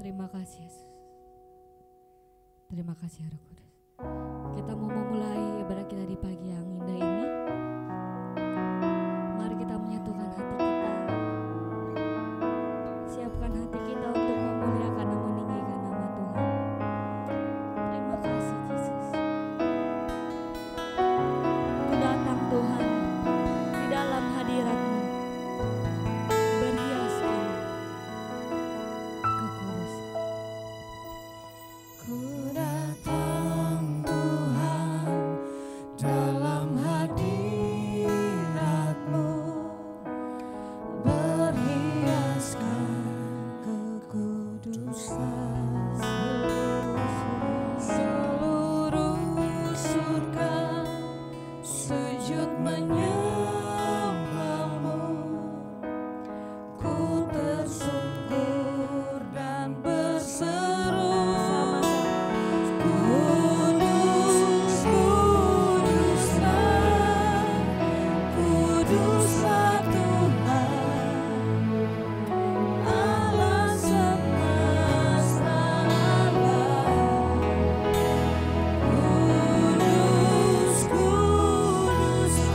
Terima kasih Yesus. Terima kasih Roh Kudus. Kita mau memulai ibadah kita di pagi yang indah ini. Mari kita menyatukan hati kita. Siapkan hati kita untuk memuliakan dan meninggikan nama Tuhan. Terima kasih Yesus. Ku datang Tuhan di dalam hadirat-Mu. Berhiaskan kekudusan. Ku datang Tuhan dalam hadirat-Mu, berhiaskan kekudusan. Seluruh surga sujud menyembah-Mu. Ku tersungkur dan berseru, Kudus, Kuduslah Tuhan, Allah semesta alam. Kudus, Kuduslah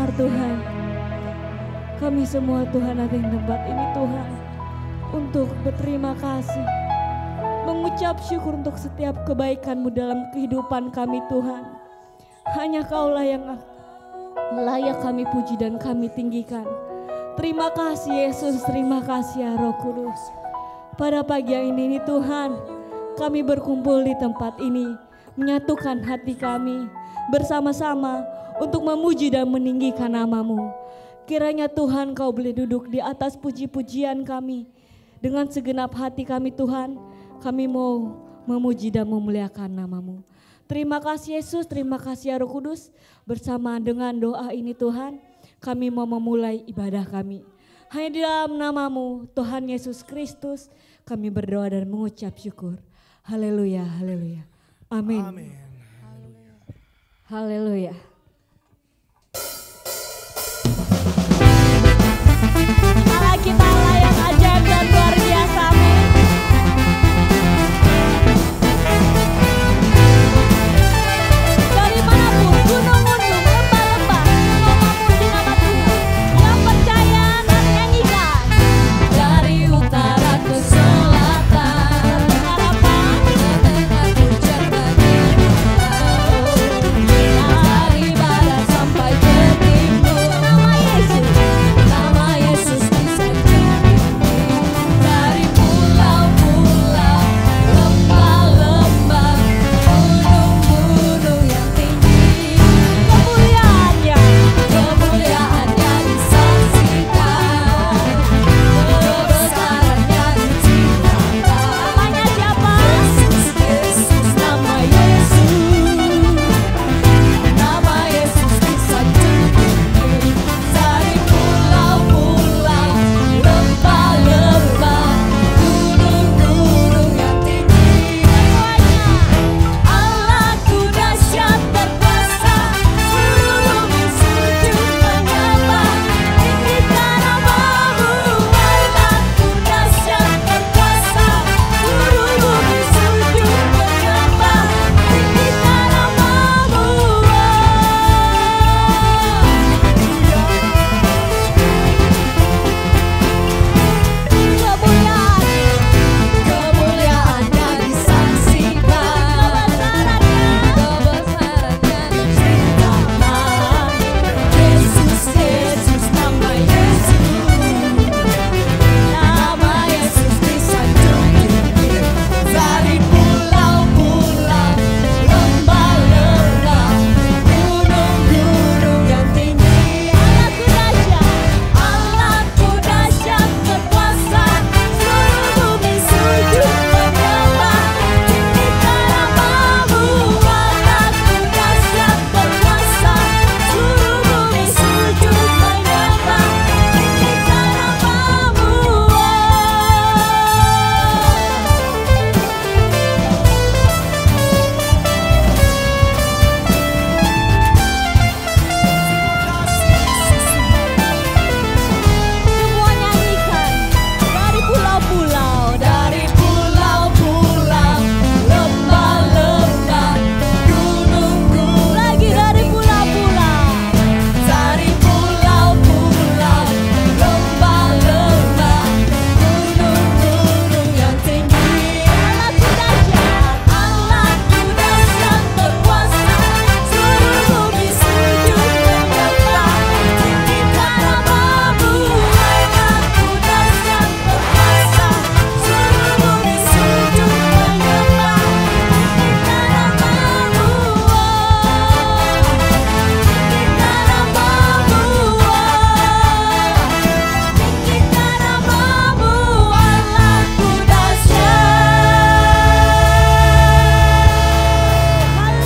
benar Tuhan. Kami semua Tuhan ada di tempat ini Tuhan, untuk berterima kasih, mengucap syukur untuk setiap kebaikan-Mu dalam kehidupan kami Tuhan. Hanya Kaulah yang layak kami puji dan kami tinggikan. Terima kasih Yesus, terima kasih ya Roh Kudus. Pada pagi yang ini Tuhan, kami berkumpul di tempat ini, menyatukan hati kami bersama-sama untuk memuji dan meninggikan nama-Mu. Kiranya Tuhan Kau boleh duduk di atas puji-pujian kami. Dengan segenap hati kami Tuhan, kami mau memuji dan memuliakan nama-Mu. Terima kasih Yesus, terima kasih ya Roh Kudus. Bersama dengan doa ini Tuhan, kami mau memulai ibadah kami. Hanya di dalam nama-Mu Tuhan Yesus Kristus, kami berdoa dan mengucap syukur. Haleluya, haleluya. Amin. Amin. Haleluya. Allah kita Allah yang ajaib dan luar biasa. Amin. Dari manapun gunung-gunung, lembah-lembah, semua memuji nama Tuhan. Yang percaya dan nyanyikan. Dari utara ke selatan, Harapan tengah hujan bagi dari barat sampai ke timur. nama Yesus. Nama Yesus disanjung dari pulau-pulau, lembah-lembah, gunung-gunung yang tinggi. Kemuliaannya Kemuliaannya disaksikan, kebesarannya diceritakan. namanya siapa? Yesus, Yesus, nama Yesus. Nama Yesus disanjung dari pulau-pulau, lembah-lembah, gunung-gunung yang tinggi. Allahku dahsyat berkuasa, seluruh bumi sujud menyembah. Tinggikan nama-Mu. Allahku dahsyat berkuasa, seluruh bumi sujud menyembah. Tinggikan nama-Mu. Kemuliaannya disaksikan, kebesarannya diceritakan. Yesus, Yesus, nama Yesus. Nama Yesus disanjung dari pulau-pulau, lembah-lembah, gunung-gunung yang tinggi. Allahku dahsyat berkuasa, seluruh bumi sujud menyembah. Tinggikan nama-Mu. Allahku dahsyat berkuasa, seluruh bumi sujud menyembah. Tinggikan nama-Mu. Semua nyanyikan. Dari pulau-pulau, Dari pulau-pulau, lembah-lembah, gunung-gunung. lagi dari pulau-pulau. Dari pulau-pulau, lembah-lembah, gunung-gunung yang tinggi. Allahku dahsyat. Allahku dahsyat berkuasa, seluruh bumi sujud menyembah. Tinggikan nama-Mu. Allahku dahsyat berkuasa, seluruh bumi sujud menyembah. Tinggikan nama-Mu. Tinggikan nama-Mu. Tinggikan nama-Mu. Allahku dahsyat.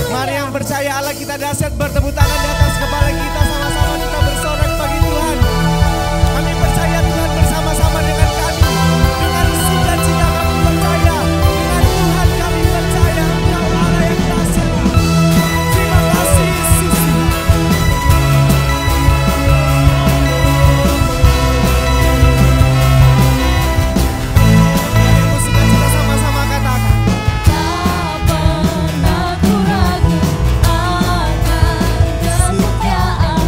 Mari yang percaya Allah kita dahsyat, bertepuk tangan di atas kepala kita, sama-sama kita bersorak bagi Tuhan. Kami percaya Tuhan bersama-sama dengan kami. Dengan sukacita kami percaya, dengan Tuhan kami percaya Engkau Allah yang dahsyat. Terima kasih Yesus. Musik kita sama-sama katakan. Tak pernah ku ragu akan kesetiaan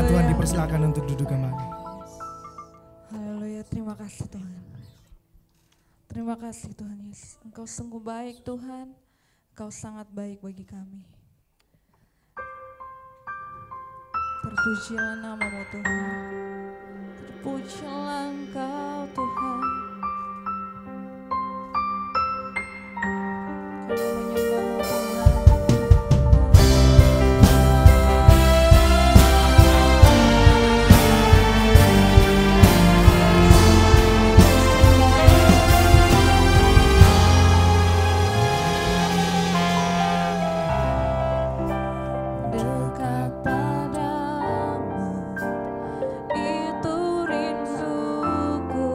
Tuhan dipersilakan untuk duduk kembali. Haleluya, terima kasih Tuhan. Terima kasih Tuhan Yesus. Engkau sungguh baik Tuhan. Engkau sangat baik bagi kami. Terpujilah namamu Tuhan. Terpujilah Engkau Tuhan. Kami menyembahmu Tuhan. Dekat padamu itu rinduku.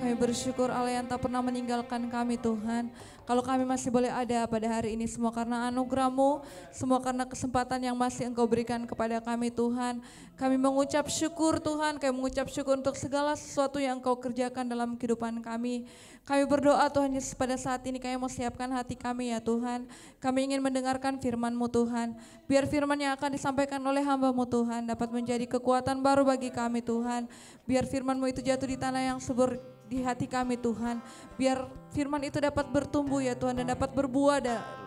Kami bersyukur Allah yang tak pernah meninggalkan kami Tuhan. Kalau kami masih boleh ada pada hari ini semua karena anugerah-Mu, semua karena kesempatan yang masih Engkau berikan kepada kami Tuhan. Kami mengucap syukur Tuhan, kami mengucap syukur untuk segala sesuatu yang Engkau kerjakan dalam kehidupan kami. Kami berdoa Tuhan Yesus pada saat ini kami mau siapkan hati kami ya Tuhan. Kami ingin mendengarkan firman-Mu Tuhan. Biar firman yang akan disampaikan oleh hamba-Mu Tuhan dapat menjadi kekuatan baru bagi kami Tuhan. Biar firman-Mu itu jatuh di tanah yang subur di hati kami Tuhan. Biar firman itu dapat bertumbuh ya Tuhan dan dapat berbuah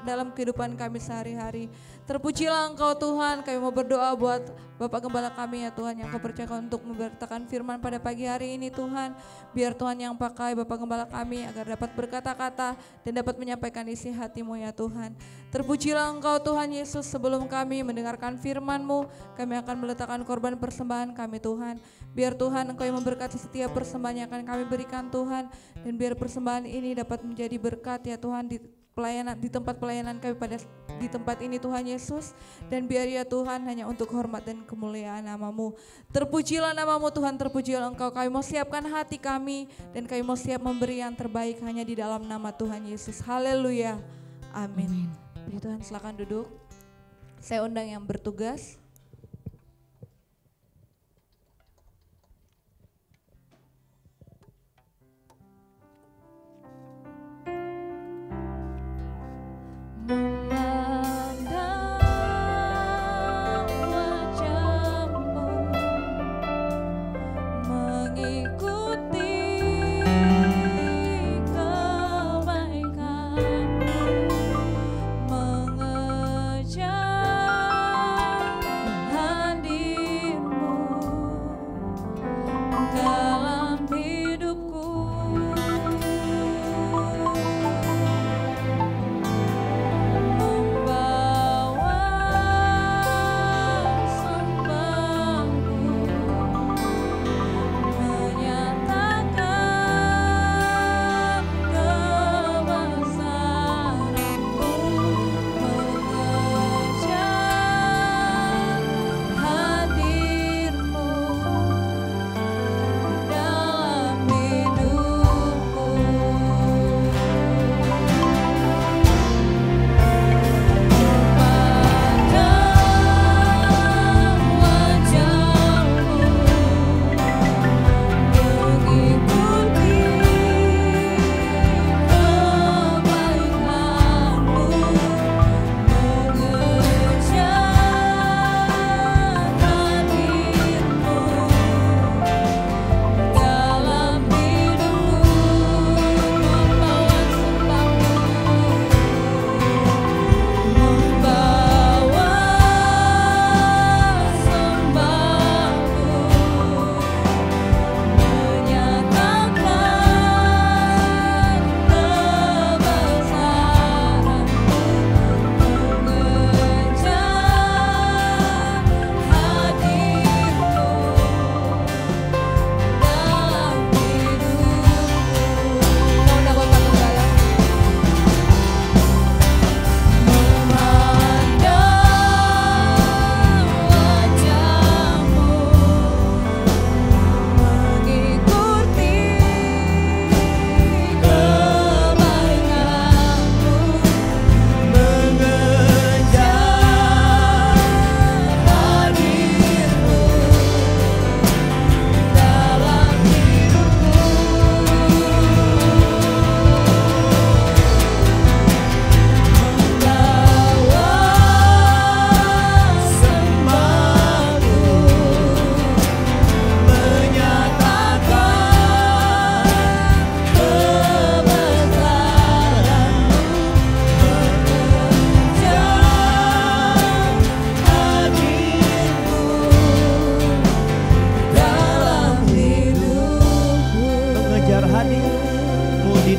dalam kehidupan kami sehari-hari. Terpujilah Engkau Tuhan, kami mau berdoa buat Bapak Gembala kami ya Tuhan yang Kau percayakan untuk memberitakan firman pada pagi hari ini Tuhan. Biar Tuhan yang pakai Bapak Gembala kami agar dapat berkata-kata dan dapat menyampaikan isi hati-Mu ya Tuhan. Terpujilah Engkau Tuhan Yesus, sebelum kami mendengarkan firman-Mu, kami akan meletakkan korban persembahan kami Tuhan. Biar Tuhan Engkau yang memberkati setiap persembahan yang akan kami berikan Tuhan. Dan biar persembahan ini dapat menjadi berkat ya Tuhan di tempat pelayanan kami di tempat ini Tuhan Yesus. Dan biar ya Tuhan hanya untuk hormat dan kemuliaan nama-Mu. Terpujilah nama-Mu Tuhan, terpujilah Engkau. Kami mau siapkan hati kami dan kami mau siap memberi yang terbaik hanya di dalam nama Tuhan Yesus. Haleluya. Amin. Puji Tuhan, silakan duduk. Saya undang yang bertugas. Memandang wajah-Mu, mengikuti kebaikan-Mu, mengejar hadir-Mu dalam hidupku.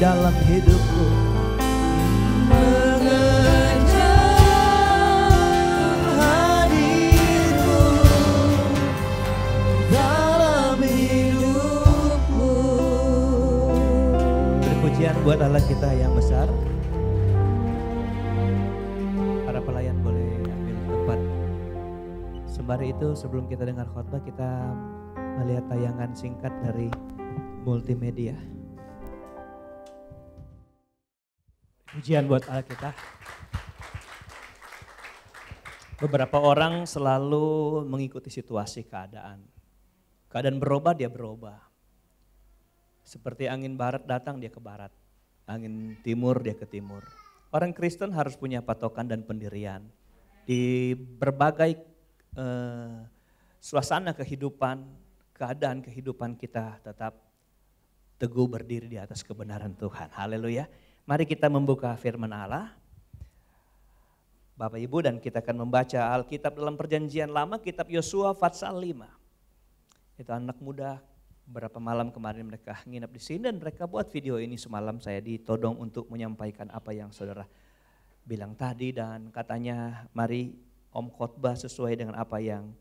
dalam hidupku. Mengejar hadirmu dalam hidupku. Beri pujian buat Allah kita yang besar. Para pelayan boleh ambil tempat. Sembari itu sebelum kita dengar khotbah, kita melihat tayangan singkat dari multimedia. Pujian buat Allah kita. Beberapa orang selalu mengikuti situasi keadaan. Keadaan berubah, dia berubah. Seperti angin barat datang, dia ke barat. Angin timur, dia ke timur. Orang Kristen harus punya patokan dan pendirian. Di berbagai suasana kehidupan, keadaan kehidupan kita tetap teguh berdiri di atas kebenaran Tuhan. Haleluya. Mari kita membuka firman Allah. Bapak Ibu, dan kita akan membaca Alkitab dalam Perjanjian Lama, kitab Yosua pasal 5. Itu anak muda, beberapa malam kemarin mereka nginap di sini dan mereka buat video ini semalam. Saya ditodong untuk menyampaikan apa yang saudara bilang tadi, dan katanya mari Om khotbah sesuai dengan apa yang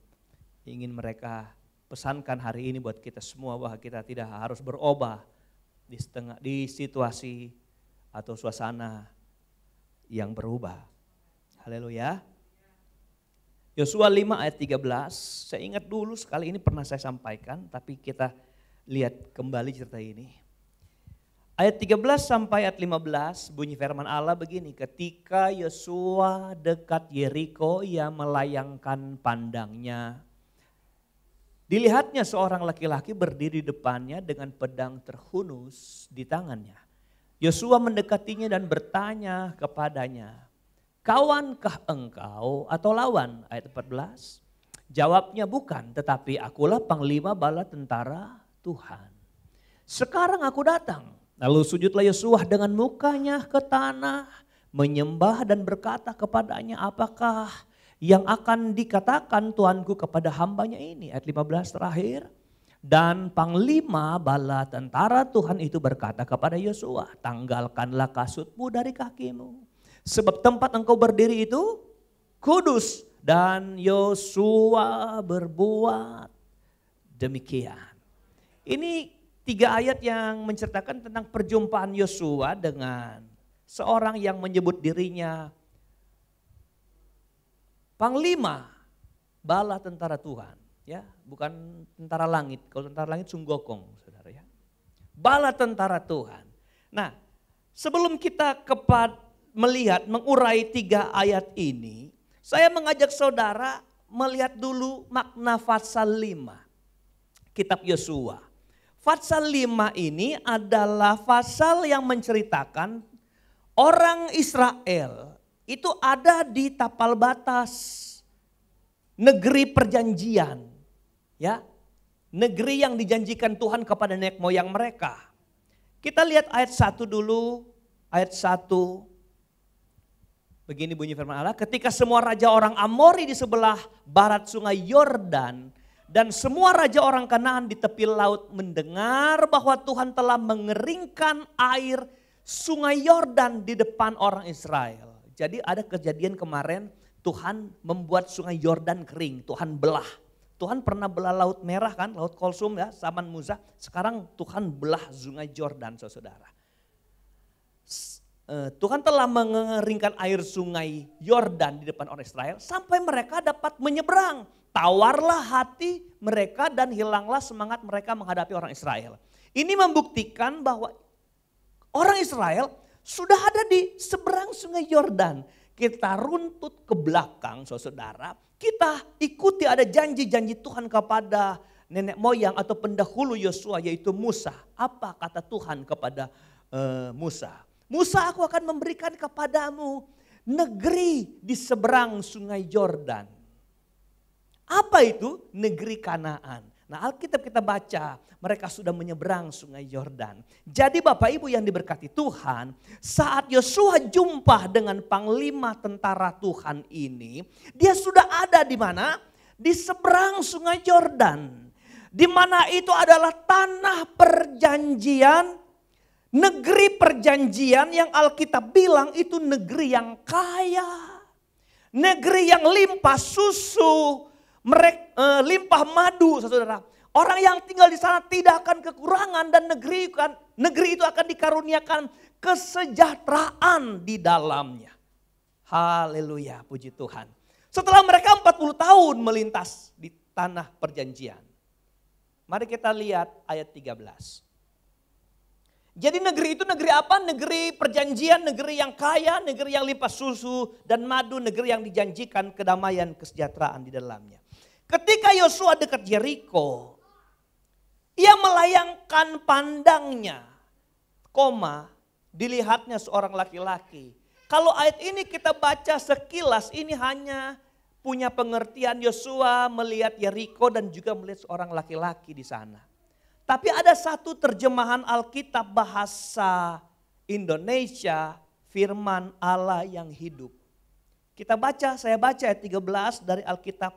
ingin mereka pesankan hari ini buat kita semua, bahwa kita tidak harus berubah di situasi atau suasana yang berubah. Haleluya. Yosua 5 ayat 13, saya ingat dulu sekali ini pernah saya sampaikan, tapi kita lihat kembali cerita ini. Ayat 13 sampai ayat 15 bunyi firman Allah begini, ketika Yosua dekat Yeriko, ia melayangkan pandangnya. Dilihatnya seorang laki-laki berdiri di depannya dengan pedang terhunus di tangannya. Yosua mendekatinya dan bertanya kepadanya, kawankah engkau atau lawan? Ayat 14. Jawabnya, bukan, tetapi akulah panglima bala tentara Tuhan. Sekarang aku datang. Lalu sujudlah Yosua dengan mukanya ke tanah, menyembah dan berkata kepadanya, apakah yang akan dikatakan Tuanku kepada hambanya ini? Ayat 15 terakhir. Dan panglima bala tentara Tuhan itu berkata kepada Yosua, tanggalkanlah kasutmu dari kakimu. Sebab tempat engkau berdiri itu kudus. Dan Yosua berbuat demikian. Ini 3 ayat yang menceritakan tentang perjumpaan Yosua dengan seorang yang menyebut dirinya panglima bala tentara Tuhan. Ya, bukan tentara langit. Kalau tentara langit sunggokong, saudara ya. Bala tentara Tuhan. Nah, sebelum kita melihat, mengurai 3 ayat ini, saya mengajak saudara melihat dulu makna pasal 5, kitab Yosua. Pasal 5 ini adalah pasal yang menceritakan orang Israel itu ada di tapal batas negeri perjanjian, ya, negeri yang dijanjikan Tuhan kepada nenek moyang mereka. Kita lihat ayat 1 dulu, ayat 1. Begini bunyi firman Allah, ketika semua raja orang Amori di sebelah barat sungai Yordan dan semua raja orang Kanaan di tepi laut mendengar bahwa Tuhan telah mengeringkan air sungai Yordan di depan orang Israel. Jadi ada kejadian kemarin, Tuhan membuat sungai Yordan kering, Tuhan belah. Tuhan pernah belah Laut Merah kan, Laut Kulsum ya, Zaman Musa. Sekarang Tuhan belah sungai Yordan, saudara. Tuhan telah mengeringkan air sungai Yordan di depan orang Israel sampai mereka dapat menyeberang. Tawarlah hati mereka dan hilanglah semangat mereka menghadapi orang Israel. Ini membuktikan bahwa orang Israel sudah ada di seberang sungai Yordan. Kita runtut ke belakang saudara, kita ikuti ada janji-janji Tuhan kepada nenek moyang atau pendahulu Yosua yaitu Musa. Apa kata Tuhan kepada Musa? Musa, aku akan memberikan kepadamu negeri di seberang sungai Yordan. Apa itu? Negeri Kanaan. Nah, Alkitab kita baca, mereka sudah menyeberang sungai Yordan. Jadi Bapak Ibu yang diberkati Tuhan, saat Yosua jumpa dengan panglima tentara Tuhan ini, dia sudah ada di mana? Di seberang sungai Yordan. Di mana itu adalah tanah perjanjian, negeri perjanjian yang Alkitab bilang itu negeri yang kaya. Negeri yang limpah susu, limpah madu, saudara. Orang yang tinggal di sana tidak akan kekurangan dan negeri itu akan dikaruniakan kesejahteraan di dalamnya. Haleluya, puji Tuhan. Setelah mereka 40 tahun melintas di tanah perjanjian. Mari kita lihat ayat 13. Jadi negeri itu negeri apa? Negeri perjanjian, negeri yang kaya, negeri yang limpah susu dan madu, negeri yang dijanjikan kedamaian, kesejahteraan di dalamnya. Ketika Yosua dekat Yeriko, ia melayangkan pandangnya, dilihatnya seorang laki-laki. Kalau ayat ini kita baca sekilas, ini hanya punya pengertian Yosua melihat Yeriko dan juga melihat seorang laki-laki di sana. Tapi ada satu terjemahan Alkitab bahasa Indonesia, firman Allah yang hidup. Kita baca, saya baca ayat 13 dari Alkitab,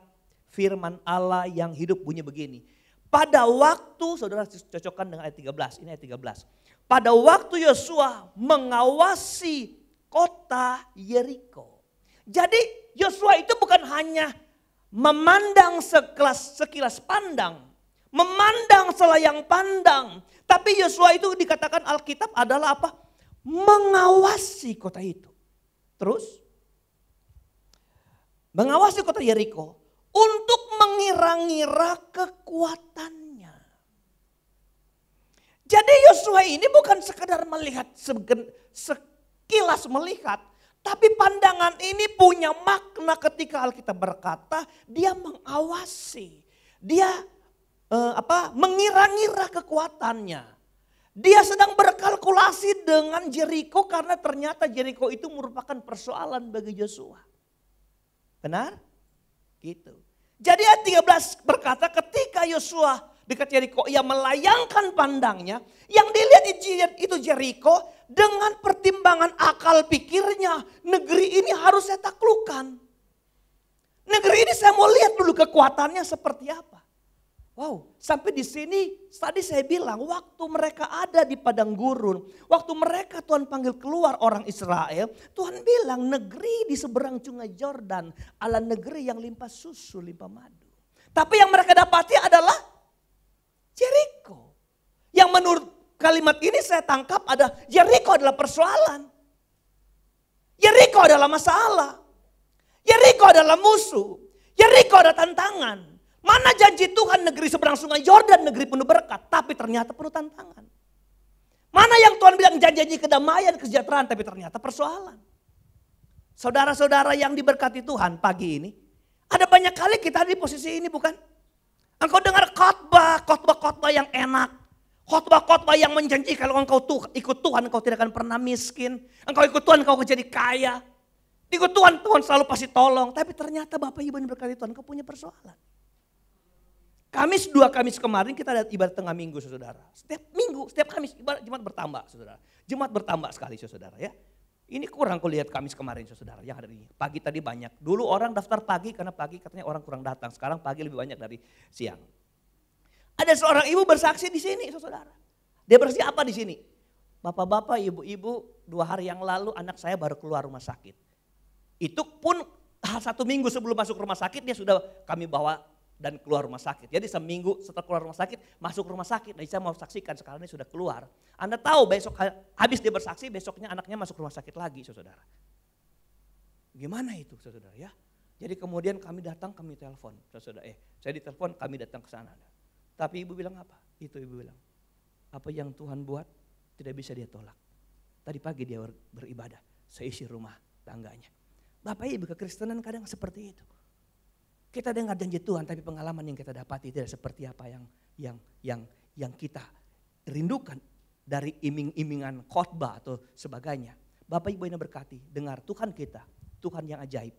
firman Allah yang hidup bunyi begini. Pada waktu, saudara cocokkan dengan ayat 13, ini ayat 13. Pada waktu Yosua mengawasi kota Yeriko. Jadi Yosua itu bukan hanya memandang sekilas pandang, memandang selayang pandang. Tapi Yosua itu dikatakan Alkitab adalah apa? Mengawasi kota itu. Terus, mengawasi kota Yeriko untuk mengira-ngira kekuatannya. Jadi Yosua ini bukan sekedar melihat sekilas melihat, tapi pandangan ini punya makna ketika Alkitab berkata dia mengawasi, dia mengira-ngira kekuatannya. Dia sedang berkalkulasi dengan Yeriko karena ternyata Yeriko itu merupakan persoalan bagi Yosua. Benar? Gitu. Jadi ayat 13 berkata ketika Yosua dekat Yeriko, ia melayangkan pandangnya, yang dilihat itu Yeriko dengan pertimbangan akal pikirnya, negeri ini harus saya taklukkan. Negeri ini saya mau lihat dulu kekuatannya seperti apa. Wow, sampai di sini tadi saya bilang waktu mereka ada di padang gurun, waktu mereka Tuhan panggil keluar orang Israel, Tuhan bilang negeri di seberang sungai Yordan adalah negeri yang limpah susu, limpah madu. Tapi yang mereka dapati adalah Yeriko. Yang menurut kalimat ini saya tangkap ada Yeriko adalah persoalan. Yeriko adalah masalah. Yeriko adalah musuh. Yeriko adalah tantangan. Mana janji Tuhan negeri seberang sungai Yordan, negeri penuh berkat, tapi ternyata penuh tantangan. Mana yang Tuhan bilang janji kedamaian, kesejahteraan, tapi ternyata persoalan. Saudara-saudara yang diberkati Tuhan pagi ini, ada banyak kali kita di posisi ini bukan? Engkau dengar khotbah yang enak. Khotbah yang menjanjikan kalau engkau ikut Tuhan engkau tidak akan pernah miskin. Engkau ikut Tuhan engkau akan jadi kaya. Ikut Tuhan, Tuhan selalu pasti tolong. Tapi ternyata Bapak Ibu yang berkati Tuhan engkau punya persoalan. Dua Kamis kemarin kita ada ibadah tengah minggu saudara. Setiap minggu, setiap Kamis ibadah Jumat bertambah saudara. Jumat bertambah sekali saudara ya. Ini kurang kau lihat Kamis kemarin saudara yang hari ini. Pagi tadi banyak. Dulu orang daftar pagi karena pagi katanya orang kurang datang. Sekarang pagi lebih banyak dari siang. Ada seorang ibu bersaksi di sini saudara. Dia bersaksi apa di sini? Bapak-bapak, ibu-ibu 2 hari yang lalu anak saya baru keluar rumah sakit. Itu pun 1 minggu sebelum masuk rumah sakit dia sudah kami bawa dan keluar rumah sakit. Jadi seminggu setelah keluar rumah sakit, masuk rumah sakit. Dan saya mau saksikan sekarang ini sudah keluar. Anda tahu besok habis dia bersaksi, besoknya anaknya masuk rumah sakit lagi saudara. Gimana itu saudara ya? Jadi kemudian kami datang, kami telepon. Saudara, saya ditelepon, kami datang ke sana. Tapi ibu bilang apa? Itu ibu bilang, apa yang Tuhan buat tidak bisa dia tolak. Tadi pagi dia beribadah, seisi rumah tangganya. Bapak Ibu kekristenan kadang seperti itu. Kita dengar janji Tuhan tapi pengalaman yang kita dapati tidak seperti apa yang kita rindukan dari iming-imingan khotbah atau sebagainya. Bapak Ibu yang berkati, dengar Tuhan kita, Tuhan yang ajaib.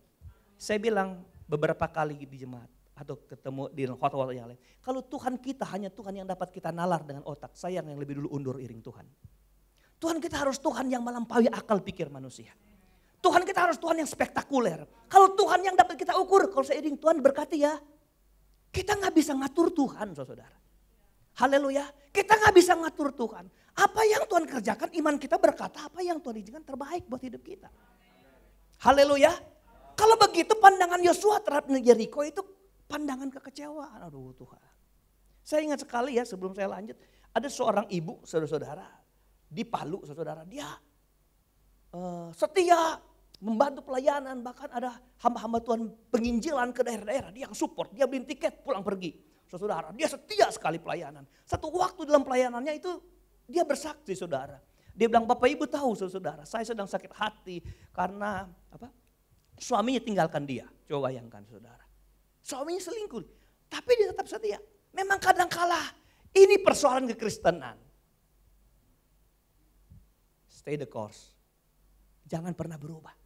Saya bilang beberapa kali di jemaat atau ketemu di khotbah yang lain. Kalau Tuhan kita hanya Tuhan yang dapat kita nalar dengan otak, sayang yang lebih dulu undur iring Tuhan. Tuhan kita harus Tuhan yang melampaui akal pikir manusia. Tuhan kita harus Tuhan yang spektakuler. Kalau Tuhan yang dapat kita ukur, kalau seiring Tuhan berkati ya. Kita gak bisa ngatur Tuhan saudara. Haleluya. Kita gak bisa ngatur Tuhan. Apa yang Tuhan kerjakan, iman kita berkata apa yang Tuhan izinkan terbaik buat hidup kita. Haleluya. Kalau begitu pandangan Yosua terhadap Yeriko itu pandangan kekecewaan. Aduh Tuhan. Saya ingat sekali ya sebelum saya lanjut. Ada seorang ibu saudara-saudara di Palu saudara. Dia setia membantu pelayanan, bahkan ada hamba-hamba Tuhan penginjilan ke daerah-daerah, dia yang support, dia beli tiket pulang pergi. Saudara, dia setia sekali pelayanan. Satu waktu dalam pelayanannya itu Dia bersaksi saudara. Dia bilang, Bapak Ibu tahu saudara, saya sedang sakit hati karena suaminya tinggalkan dia. Coba bayangkan saudara. Suaminya selingkuh, tapi dia tetap setia. Memang kadang kala ini persoalan kekristenan. Stay the course. Jangan pernah berubah.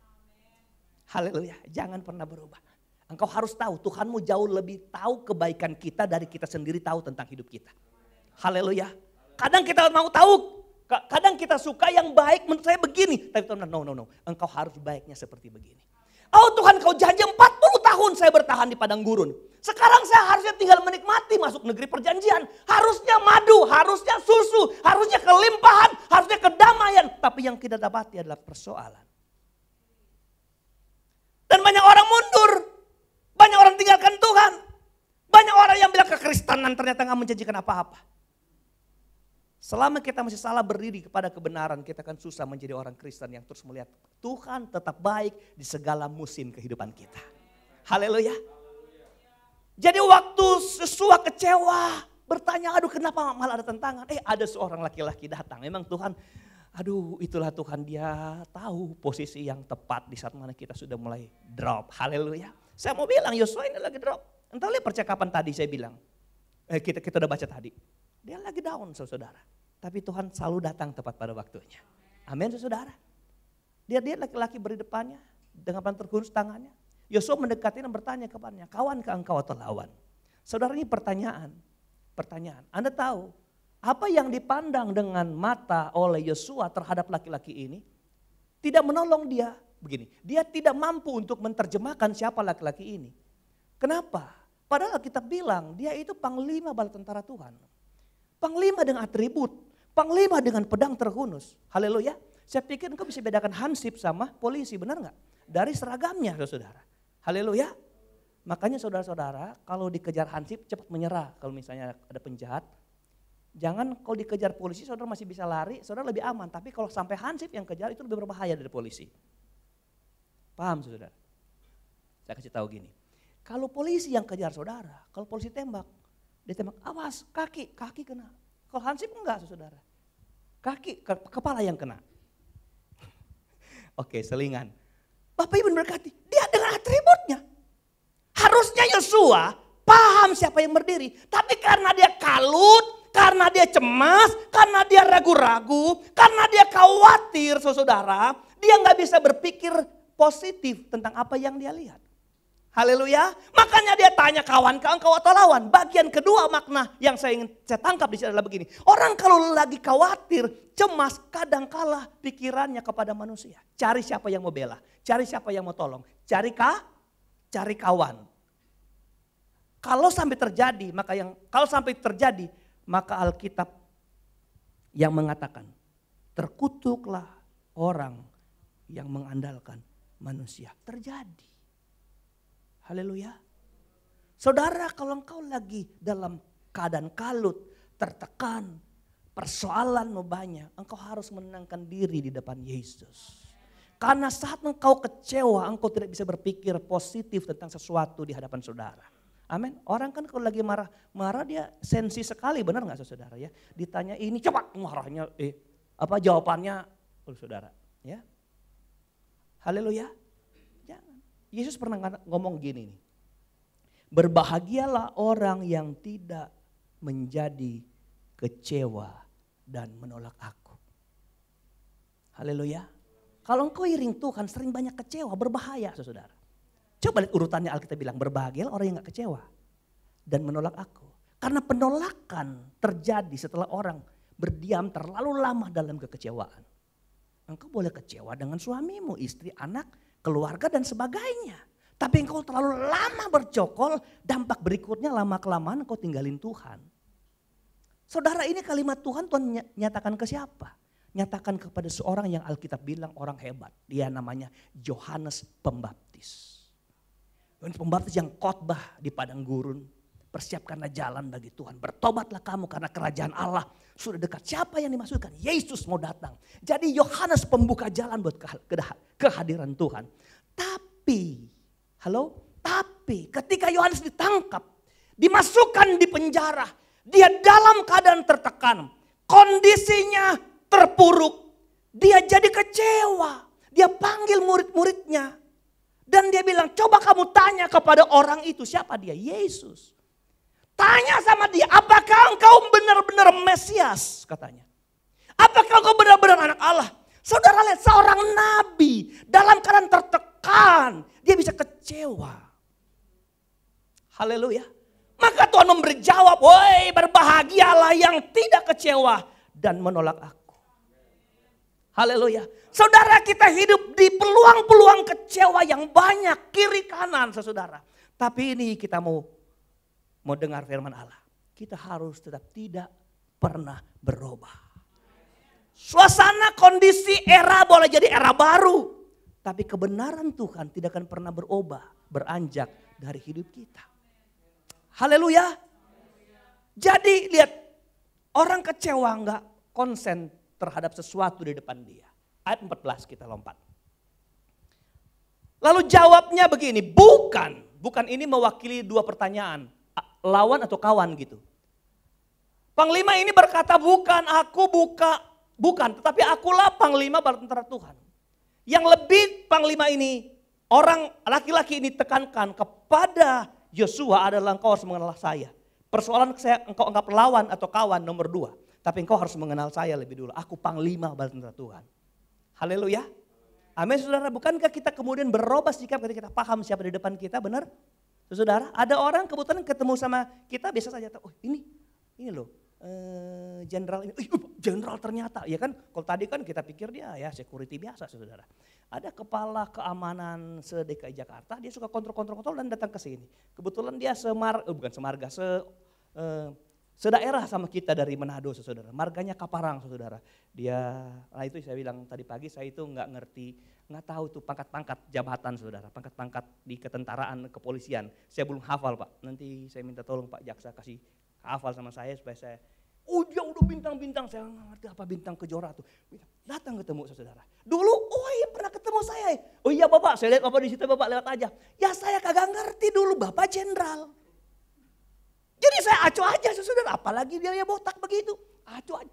Haleluya, jangan pernah berubah. Engkau harus tahu, Tuhanmu jauh lebih tahu kebaikan kita dari kita sendiri tahu tentang hidup kita. Haleluya. Kadang kita mau tahu, kadang kita suka yang baik menurut saya begini. Tapi Tuhan, no. Engkau harus baiknya seperti begini. Oh Tuhan, kau janji 40 tahun saya bertahan di padang gurun. Sekarang saya harusnya tinggal menikmati masuk negeri perjanjian. Harusnya madu, harusnya susu, harusnya kelimpahan, harusnya kedamaian. Tapi yang kita dapati adalah persoalan. Dan banyak orang mundur. Banyak orang tinggalkan Tuhan. Banyak orang yang bilang kekristenan ternyata gak menjanjikan apa-apa. Selama kita masih salah berdiri kepada kebenaran, kita akan susah menjadi orang Kristen yang terus melihat Tuhan tetap baik di segala musim kehidupan kita. Haleluya. Jadi waktu Yosua kecewa, bertanya, aduh kenapa malah ada tentangan? Ada seorang laki-laki datang, memang Tuhan, aduh itulah Tuhan, dia tahu posisi yang tepat di saat mana kita sudah mulai drop. Haleluya. Saya mau bilang Yosua ini lagi drop. Entah lihat percakapan tadi saya bilang, kita udah baca tadi. Dia lagi down saudara. Tapi Tuhan selalu datang tepat pada waktunya. Amin saudara. Dia laki-laki beri depannya dengan terkunci tangannya. Yosua mendekati dan bertanya kepadanya, kawankah engkau atau lawan? Saudara, ini pertanyaan. Anda tahu apa yang dipandang dengan mata oleh Yosua terhadap laki-laki ini? Tidak menolong dia. Begini, dia tidak mampu untuk menerjemahkan siapa laki-laki ini. Kenapa? Padahal kita bilang dia itu panglima bala tentara Tuhan. Panglima dengan atribut, panglima dengan pedang terhunus. Haleluya. Saya pikir engkau bisa bedakan hansip sama polisi, benar nggak? Dari seragamnya saudara. Haleluya. Makanya saudara-saudara kalau dikejar hansip cepat menyerah. Kalau misalnya ada penjahat, jangan kalau dikejar polisi saudara masih bisa lari, saudara lebih aman. Tapi kalau sampai hansip yang kejar itu lebih berbahaya dari polisi. Paham saudara? Saya kasih tahu gini. Kalau polisi yang kejar saudara, kalau polisi tembak, dia tembak, awas kaki kena. Kalau hansip enggak saudara. Kaki, kepala yang kena. Oke, selingan. Bapak Ibu berkati, dia dengan atributnya. Harusnya Yosua paham siapa yang berdiri. Tapi karena dia kalut, karena dia cemas, karena dia ragu-ragu, karena dia khawatir saudara, dia nggak bisa berpikir positif tentang apa yang dia lihat. Haleluya. Makanya dia tanya, kawankah engkau atau lawan? Bagian kedua makna yang saya tangkap di sini adalah begini. Orang kalau lagi khawatir, cemas, kadang kalah pikirannya kepada manusia. Cari siapa yang mau bela, cari siapa yang mau tolong, cari kawan. Kalau sampai terjadi, maka Alkitab yang mengatakan, terkutuklah orang yang mengandalkan manusia. Terjadi. Haleluya. Saudara, kalau engkau lagi dalam keadaan kalut, tertekan, persoalanmu banyak, engkau harus menenangkan diri di depan Yesus. Karena saat engkau kecewa, engkau tidak bisa berpikir positif tentang sesuatu di hadapan saudara. Amin. Orang kan kalau lagi marah dia sensi sekali, benar nggak saudara ya? Ditanya ini, cepat marahnya, jawabannya, saudara, ya. Haleluya. Yesus pernah ngomong gini nih, berbahagialah orang yang tidak menjadi kecewa dan menolak aku. Haleluya. Kalau engkau iring Tuhan sering banyak kecewa, berbahaya saudara. Coba lihat urutannya Alkitab bilang, berbahagialah orang yang gak kecewa dan menolak aku. Karena penolakan terjadi setelah orang berdiam terlalu lama dalam kekecewaan. Engkau boleh kecewa dengan suamimu, istri, anak, keluarga dan sebagainya. Tapi engkau terlalu lama bercokol, dampak berikutnya lama-kelamaan engkau tinggalin Tuhan. Saudara, ini kalimat Tuhan nyatakan ke siapa? Nyatakan kepada seorang yang Alkitab bilang orang hebat. Dia namanya Yohanes Pembaptis. Yohanes Pembaptis yang khotbah di padang gurun. Persiapkanlah jalan bagi Tuhan. Bertobatlah kamu karena kerajaan Allah sudah dekat. Siapa yang dimaksudkan? Yesus mau datang. Jadi Yohanes pembuka jalan buat kehadiran Tuhan. Tapi ketika Yohanes ditangkap, dimasukkan di penjara, dia dalam keadaan tertekan. kondisinya terpuruk, dia jadi kecewa. Dia panggil murid-muridnya. Dan dia bilang, coba kamu tanya kepada orang itu, siapa dia? Yesus. Tanya sama dia, apakah engkau benar-benar Mesias? Katanya. Apakah engkau benar-benar anak Allah? Saudara lihat, seorang nabi dalam keadaan tertekan, dia bisa kecewa. Haleluya. Maka Tuhan memberi jawab, woi berbahagialah yang tidak kecewa dan menolak aku. Haleluya. Saudara, kita hidup di peluang-peluang kecewa yang banyak kiri kanan saudara. Tapi ini kita mau dengar firman Allah. Kita harus tetap tidak pernah berubah. Suasana, kondisi, era boleh jadi era baru. Tapi kebenaran Tuhan tidak akan pernah berubah, beranjak dari hidup kita. Haleluya. Jadi lihat, orang kecewa enggak konsen terhadap sesuatu di depan dia. Ayat 14 kita lompat. Lalu jawabnya begini, bukan. Bukan ini mewakili dua pertanyaan, lawan atau kawan gitu. Panglima ini berkata bukan, bukan, tetapi akulah panglima bala tentara Tuhan. Yang lebih panglima ini, orang laki-laki ini tekankan kepada Yosua adalah engkau harus mengenal saya. Persoalan saya engkau anggap lawan atau kawan nomor 2. Tapi engkau harus mengenal saya lebih dulu. Aku panglima bala tentara Tuhan. Haleluya. Amin saudara, bukankah kita kemudian berubah sikap ketika kita paham siapa di depan kita, benar? Saudara, ada orang kebetulan ketemu sama kita biasa saja, oh ini loh. Jenderal ini, jenderal ternyata, ya kan? Kalau tadi kan kita pikir dia ya security biasa, saudara. Ada kepala keamanan se-DKI Jakarta, dia suka kontrol dan datang ke sini. Kebetulan dia sedaerah sama kita dari Manado, saudara. Marganya Kaparang, saudara. Nah itu saya bilang tadi pagi, saya itu nggak tahu tuh pangkat-pangkat jabatan, saudara. Pangkat-pangkat di ketentaraan, kepolisian. Saya belum hafal, Pak. Nanti saya minta tolong Pak Jaksa kasih hafal sama saya supaya saya, dia udah bintang-bintang, saya nggak ngerti apa bintang kejora tuh. Datang ketemu saudara. Dulu, pernah ketemu saya. Oh iya Bapak, saya lihat Bapak di situ, Bapak lewat aja. Ya saya kagak ngerti dulu Bapak jenderal. Jadi saya acuh aja saudara, apalagi dia ya botak begitu. Acuh aja,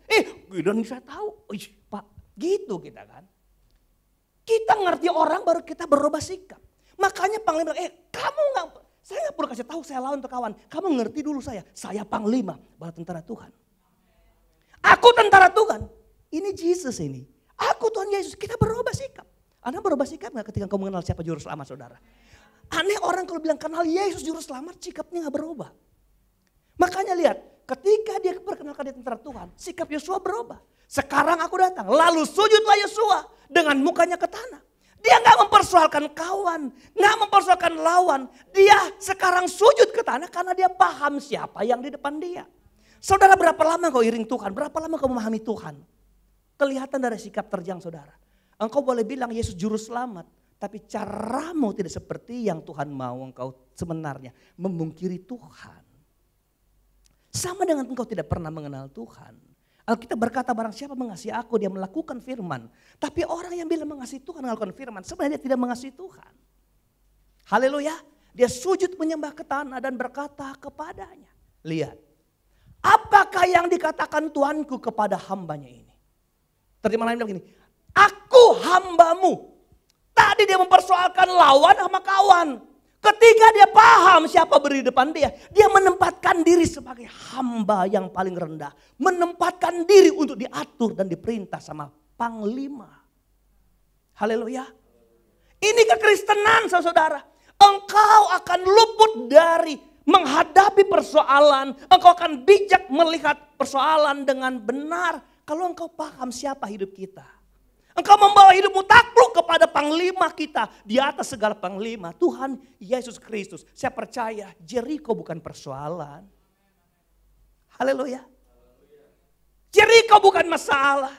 dan saya tahu, Pak, gitu kita kan. Kita ngerti orang baru kita berubah sikap. Makanya panglima, kamu nggak, saya nggak perlu kasih tahu saya lawan atau kawan. Kamu ngerti dulu saya panglima bala tentara Tuhan. Aku tentara Tuhan. Ini Yesus ini. Aku Tuhan Yesus. Kita berubah sikap. Anda berubah sikap nggak ketika kamu mengenal siapa juru selamat saudara? Aneh orang kalau bilang kenal Yesus juru selamat, sikapnya nggak berubah. Makanya lihat, ketika dia perkenalkan dia tentara Tuhan, sikap Yosua berubah. Sekarang aku datang, lalu sujudlah Yosua dengan mukanya ke tanah. Dia nggak mempersoalkan kawan, nggak mempersoalkan lawan. Dia sekarang sujud ke tanah karena dia paham siapa yang di depan dia. Saudara, berapa lama kau iring Tuhan? Berapa lama kau memahami Tuhan? Kelihatan dari sikap terjang saudara. Engkau boleh bilang Yesus juru selamat, tapi caramu tidak seperti yang Tuhan mau. Engkau sebenarnya memungkiri Tuhan. Sama dengan engkau tidak pernah mengenal Tuhan. Alkitab berkata barang siapa mengasihi aku dia melakukan firman. Tapi orang yang bilang mengasihi Tuhan melakukan firman sebenarnya dia tidak mengasihi Tuhan. Haleluya. Dia sujud menyembah ke tanah dan berkata kepadanya. Lihat. Apakah yang dikatakan Tuanku kepada hambanya ini? Terjemahan lain bilang gini. Aku hambamu. Tadi dia mempersoalkan lawan sama kawan. Ketika dia paham siapa berdiri di depan dia, dia menempatkan diri sebagai hamba yang paling rendah. Menempatkan diri untuk diatur dan diperintah sama panglima. Haleluya. Ini kekristenan saudara. Engkau akan luput dari menghadapi persoalan. Engkau akan bijak melihat persoalan dengan benar. Kalau engkau paham siapa hidup kita. Engkau membawa hidupmu takluk kepada panglima kita. Di atas segala panglima. Tuhan Yesus Kristus. Saya percaya Jericho bukan persoalan. Haleluya. Jericho bukan masalah.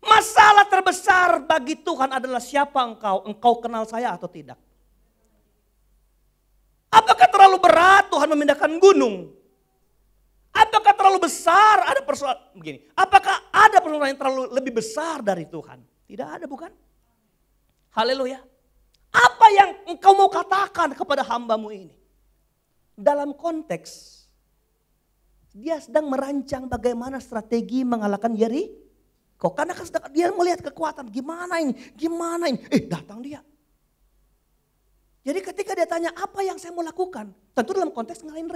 Masalah terbesar bagi Tuhan adalah siapa engkau. Engkau kenal saya atau tidak. Apakah terlalu berat Tuhan memindahkan gunung? Apakah terlalu besar ada persoalan begini? Apakah ada persoalan yang terlalu lebih besar dari Tuhan? Tidak ada, bukan? Haleluya. Apa yang engkau mau katakan kepada hambamu ini? Dalam konteks Dia sedang merancang bagaimana strategi mengalahkan Yeriko. Karena kan dia melihat kekuatan, gimana ini. Datang dia. Jadi ketika dia tanya apa yang saya mau lakukan, tentu dalam konteks ngalahin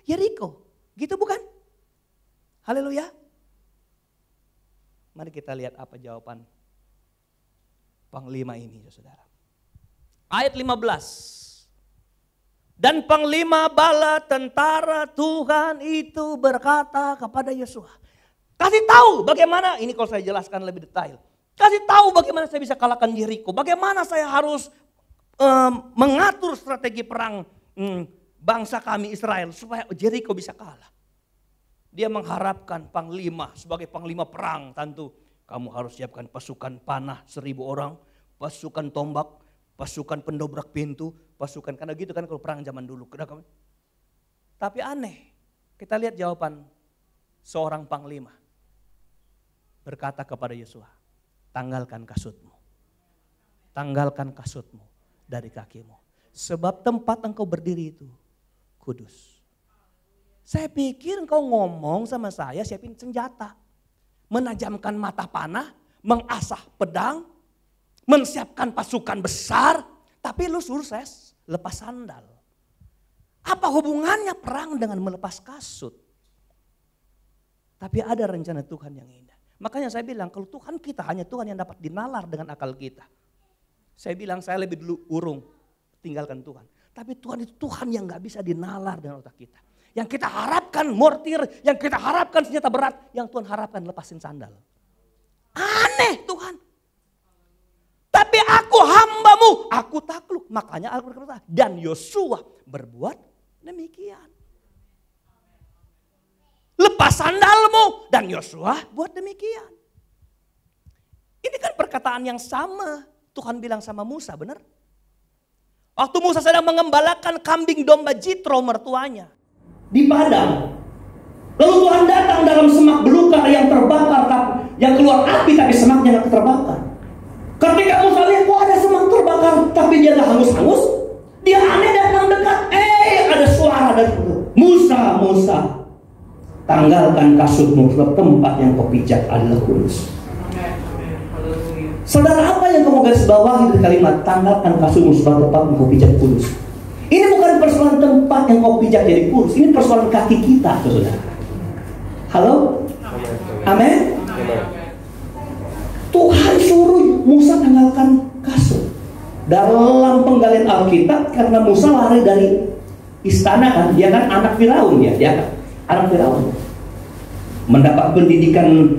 Yeriko. Gitu bukan? Haleluya. Mari kita lihat apa jawaban panglima ini, saudara. Ayat 15. Dan panglima bala tentara Tuhan itu berkata kepada Yosua, kasih tahu bagaimana, ini kalau saya jelaskan lebih detail. Kasih tahu bagaimana saya bisa kalahkan Yeriko. Bagaimana saya harus mengatur strategi perang bangsa kami Israel supaya Yeriko bisa kalah. Dia mengharapkan panglima sebagai panglima perang, tentu kamu harus siapkan pasukan panah 1000 orang, pasukan tombak, pasukan pendobrak pintu, pasukan, karena gitu kan kalau perang zaman dulu. Tapi aneh, kita lihat jawaban seorang panglima. Berkata kepada Yosua, tanggalkan kasutmu. Tanggalkan kasutmu dari kakimu. Sebab tempat engkau berdiri itu kudus. Saya pikir engkau ngomong sama saya siapin senjata. Menajamkan mata panah, mengasah pedang, menyiapkan pasukan besar. Tapi lu suruh saya lepas sandal. Apa hubungannya perang dengan melepas kasut? Tapi ada rencana Tuhan yang indah. Makanya saya bilang kalau Tuhan kita hanya Tuhan yang dapat dinalar dengan akal kita. Saya bilang saya lebih dulu urung tinggalkan Tuhan. Tapi Tuhan itu Tuhan yang gak bisa dinalar dengan otak kita. Yang kita harapkan mortir, yang kita harapkan senjata berat, yang Tuhan harapkan lepasin sandal. Aneh Tuhan. Tapi aku hambamu, aku takluk. Makanya aku berkata, dan Yosua berbuat demikian. Lepas sandalmu, dan Yosua buat demikian. Ini kan perkataan yang sama. Tuhan bilang sama Musa, benar? Waktu Musa sedang mengembalakan kambing domba Jitro mertuanya. Di padang. Lalu Tuhan datang dalam semak belukar yang terbakar. Yang keluar api tapi semaknya tidak terbakar. Ketika Musa lihat, kok ada semak terbakar tapi dia gak hangus-hangus. Dia aneh datang dekat. Ada suara dari itu. Musa, Musa. Tanggalkan kasutmu sebab tempat yang kau pijak adalah kudus. Saudara, apa yang kamu garis bawahi dari kalimat tanggalkan kasutmu sebab tempat yang kau pijak kudus? Ini bukan persoalan tempat yang kau pijak jadi kudus. Ini persoalan kaki kita, saudara. Halo? Amin? Tuhan suruh Musa tanggalkan kasut. Dalam penggalian Alkitab, karena Musa lari dari istana kan, dia kan anak Firaun ya, dia kan anak Firaun. Mendapat pendidikan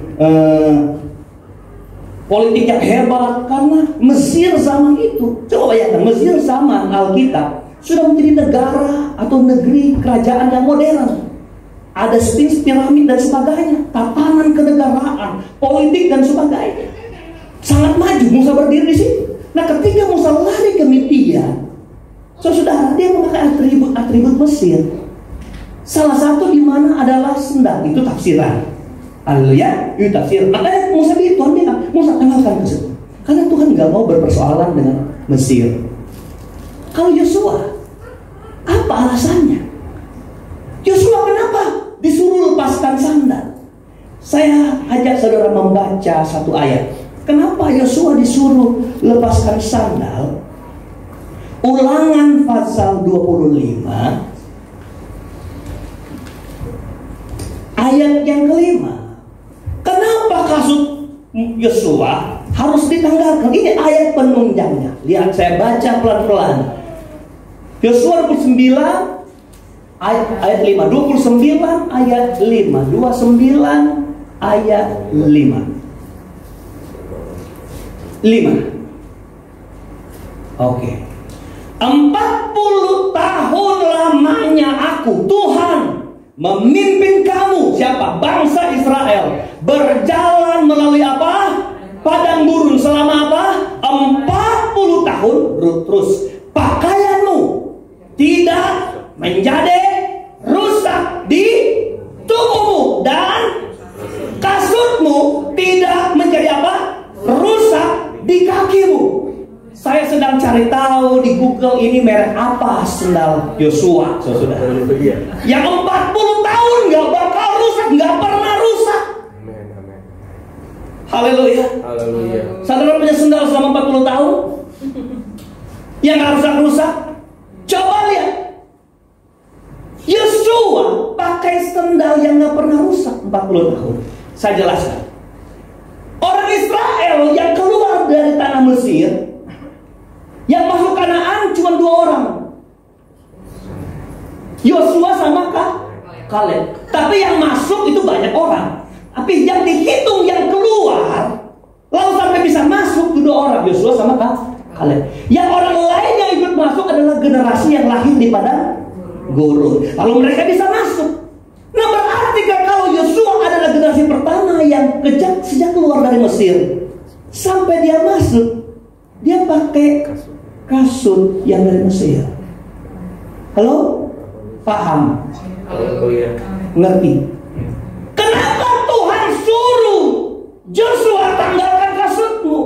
politik yang hebat karena Mesir zaman itu. Coba bayangkan, Mesir zaman Alkitab sudah menjadi negara atau negeri kerajaan yang modern. Ada Sphinx, piramid dan sebagainya, tatanan kenegaraan, politik dan sebagainya. Sangat maju, Musa berdiri di situ. Nah ketika Musa lari ke Midian, saudara, dia memakai atribut Mesir. Salah satu di mana adalah sendal, itu tafsiran. Haleluya, itu tafsir. Makanya Musa itu Tuhan bilang, Musa tanggalkan kasut. Karena Tuhan nggak mau berpersoalan dengan Mesir. Kalau Yosua, apa alasannya? Yosua kenapa disuruh lepaskan sandal? Saya ajak saudara membaca satu ayat. Kenapa Yosua disuruh lepaskan sandal? Ulangan pasal 25 ayat yang kelima. Kenapa kasut Yosua harus ditanggalkan? Ini ayat penunjangnya. Lihat, saya baca pelan-pelan. Yosua 29 ayat 5, 29 ayat 5, 29 ayat 5. 5. Oke. 40 tahun lamanya aku, Tuhan, memimpin kamu, siapa? Bangsa Israel, berjalan melalui apa? Padang gurun selama apa? 40 tahun. Terus pakaianmu tidak menjadi rusak di tubuhmu dan kasutmu tidak menjadi apa? Rusak di kakimu. Saya sedang cari tahu di Google ini merek apa sendal Yosua, saudara. Yang 40 tahun gak bakal rusak, nggak pernah rusak. Amin, amin. Haleluya. Haleluya. Saudara punya sendal selama 40 tahun yang nggak rusak-rusak? Coba lihat. Yosua pakai sendal yang nggak pernah rusak 40 tahun. Saya jelaskan. Orang Israel yang keluar dari tanah Mesir, yang masuk Kanaan cuma 2 orang. Yosua sama Kaleb. Tapi yang masuk itu banyak orang. Tapi yang dihitung yang keluar, lalu sampai bisa masuk itu 2 orang, Yosua sama Kaleb. Yang orang lain yang ikut masuk adalah generasi yang lahir di padang gurun. Lalu mereka bisa masuk. Nah, berarti kalau Yosua adalah generasi pertama yang sejak keluar dari Mesir sampai dia masuk, dia pakai kasut yang dari Mesir. Halo? Paham? Haleluya. Ngerti? Kenapa Tuhan suruh Joshua tanggalkan kasutmu?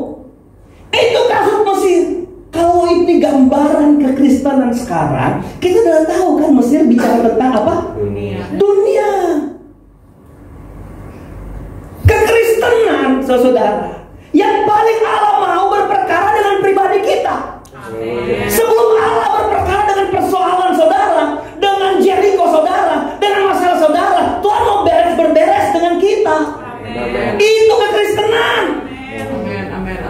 Itu kasut Mesir. Kalau ini gambaran kekristenan sekarang, kita udah tahu kan Mesir bicara tentang apa? Dunia. Kekristenan, saudara, yang paling Allah mau berperkara dengan pribadi kita. Sebelum Allah berperkara dengan persoalan saudara, dengan Jericho saudara, dengan masalah saudara, Tuhan mau berberes dengan kita. Itu kekristenan.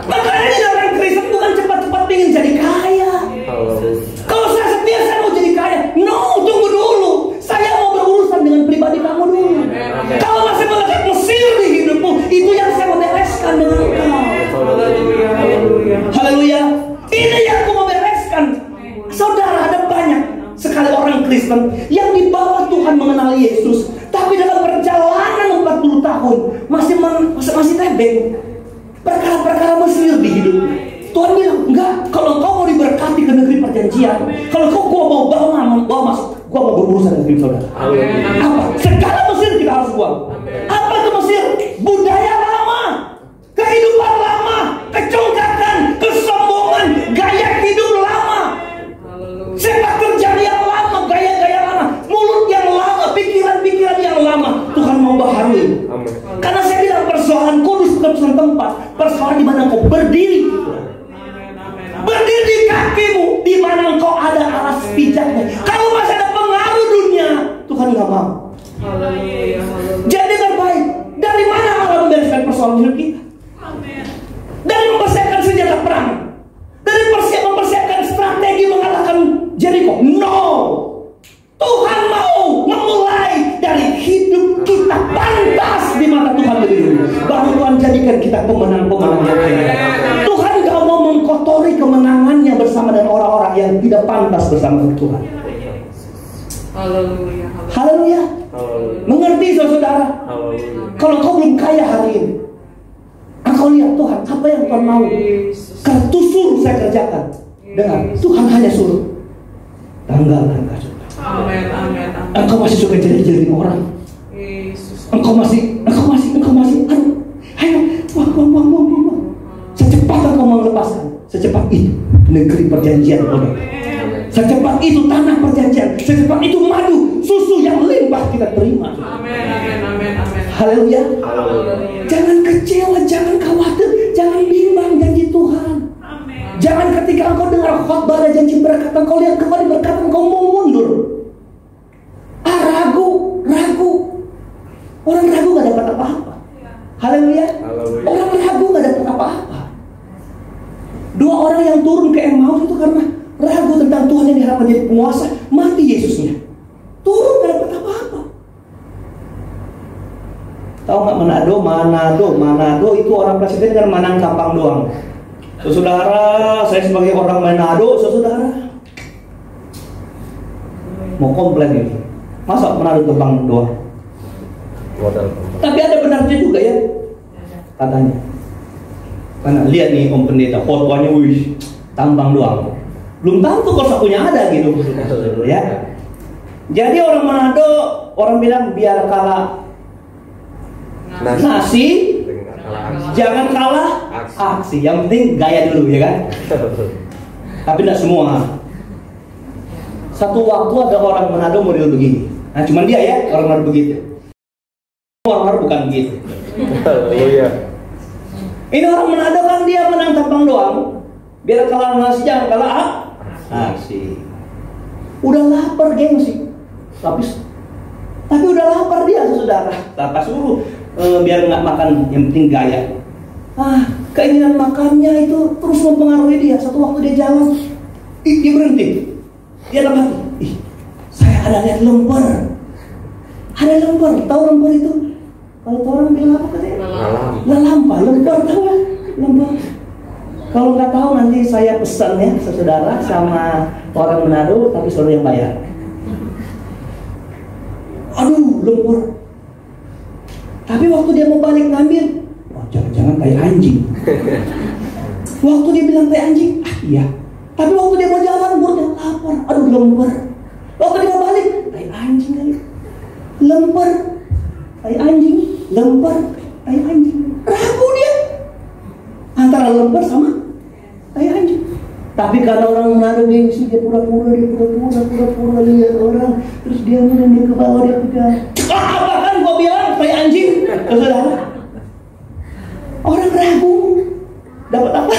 Makanya orang Kristen bukan cepat-cepat ingin jadi kaya. Kalau saya setia, saya mau jadi kaya. No, tunggu dulu. Saya mau berurusan dengan pribadi kamu dulu. Kalau masih melekat Mesir di hidupmu, itu yang saya mau bereskan dengan engkau. Haleluya. Ini yang aku mau bereskan. Saudara, ada banyak sekali orang Kristen yang di bawah Tuhan mengenal Yesus, tapi dalam perjalanan 40 tahun masih tebeng. Perkara-perkara Mesir di hidup. Tuhan bilang, enggak, kalau kau mau diberkati ke negeri perjanjian, kalau gua mau bawa masuk, gua mau berurusan dengan hidup saudara. Apa? Segala Mesir kita harus buang. Apa itu Mesir? Budaya lama, kehidupan lama, kecongkakan, kesombongan, gaya hidup lama, sepak terjang yang lama, gaya-gaya lama, mulut yang lama, pikiran-pikiran yang lama. Tuhan mau baharui. Karena saya bilang persoalan kudus bukan persoalan tempat, persoalan di mana kau berdiri. Berdiri di kakimu, di mana engkau ada alas pijaknya. Kalau masih ada pengaruh dunia, Tuhan nggak mau. Jadi terbaik. Dari mana Allah membereskan persoalan hidup kita? Dari mempersiapkan senjata perang, dari mempersiapkan strategi mengalahkan Jericho. No, Tuhan mau memulai dari hidup kita pantas di mata Tuhan lebih dulu, baru Tuhan jadikan kita pemenang-pemenang yang kaya. Tuhan gak mau mengkotori kemenangannya bersama dengan orang-orang yang tidak pantas bersama Tuhan. Haleluya. Haleluya. Mengerti saudara? Kalau kau belum kaya hari ini, engkau lihat Tuhan apa yang Tuhan mau. Kalau Tuhan suruh saya kerjakan, dengar, Tuhan hanya suruh tanggalkan kasut. Amin, amin, amin. Engkau masih suka jadi orang. Engkau masih, ayo, wah. Secepat engkau melepaskan, secepat itu negeri perjanjian bodoh. Secepat itu tanah perjanjian, secepat itu madu, susu yang limpah kita terima. Amin, amin, amin, amin. Haleluya. Jangan kecewa, jangan khawatir, jangan bimbang janji Tuhan. Jangan ketika engkau dengar khotbah ada janji berkat, engkau lihat kembali berkat, engkau mau mundur. Ragu. Orang ragu gak dapat apa-apa. Haleluya. Orang ragu gak dapat apa-apa. 2 orang yang turun ke Emmaus itu karena ragu tentang Tuhan yang diharapkan jadi penguasa, mati Yesusnya. Turun gak dapat apa-apa. Tahu gak Manado itu orang presiden kan Manang Kapang doang. Saudara, saya sebagai orang Manado, saudara mau komplain ini. Masa Manado Kapang doang? Tapi ada benarnya juga ya, katanya. Karena lihat nih Om Pendeta, fotonya wih, tampang doang. Belum tentu kalau sakunya ada gitu, ya. Jadi orang Manado, orang bilang biar kalah nasi, jangan kalah aksi. Yang penting gaya dulu, ya kan? Tapi tidak semua. Satu waktu ada orang Manado model begini. Nah, cuman dia ya orang Manado begitu. Orang bukan gitu. Haleluya. Ini orang Manado kan dia menang tampang doang. Biar kalah nasi jangan kalah nasi. Udah lapar gengsi. Tapi udah lapar dia saudara. Kakak suruh biar nggak makan, yang penting gaya. Keinginan makannya itu terus mempengaruhi dia. Satu waktu dia jalan, dia berhenti. Dia dalam hati, saya ada lihat lemper. Ada lemper, tahu lemper itu? Kalau orang bilang apa katanya? Lalampa, lemper tahu ya? Lemper. Kalau nggak tahu nanti saya pesan ya saudara sama orang Manado, tapi saudara yang bayar. Aduh, lemper. Tapi waktu dia mau balik ngambil, jangan-jangan kayak anjing. Waktu dia bilang kayak anjing, iya. Tapi waktu dia mau jalan, perutnya lapar. Aduh, lemper. Waktu dia mau balik, kayak anjing kali. Lemper, kayak anjing. Lemper, kayak anjing. Ragu dia antara lemper sama kayak anjing. Tapi karena orang Manado gengsi, dia pura-pura lihat orang, terus dia ke bawah, dia pegang. Bahkan gua bilang kayak anjing, saudara. Orang ragu dapat apa?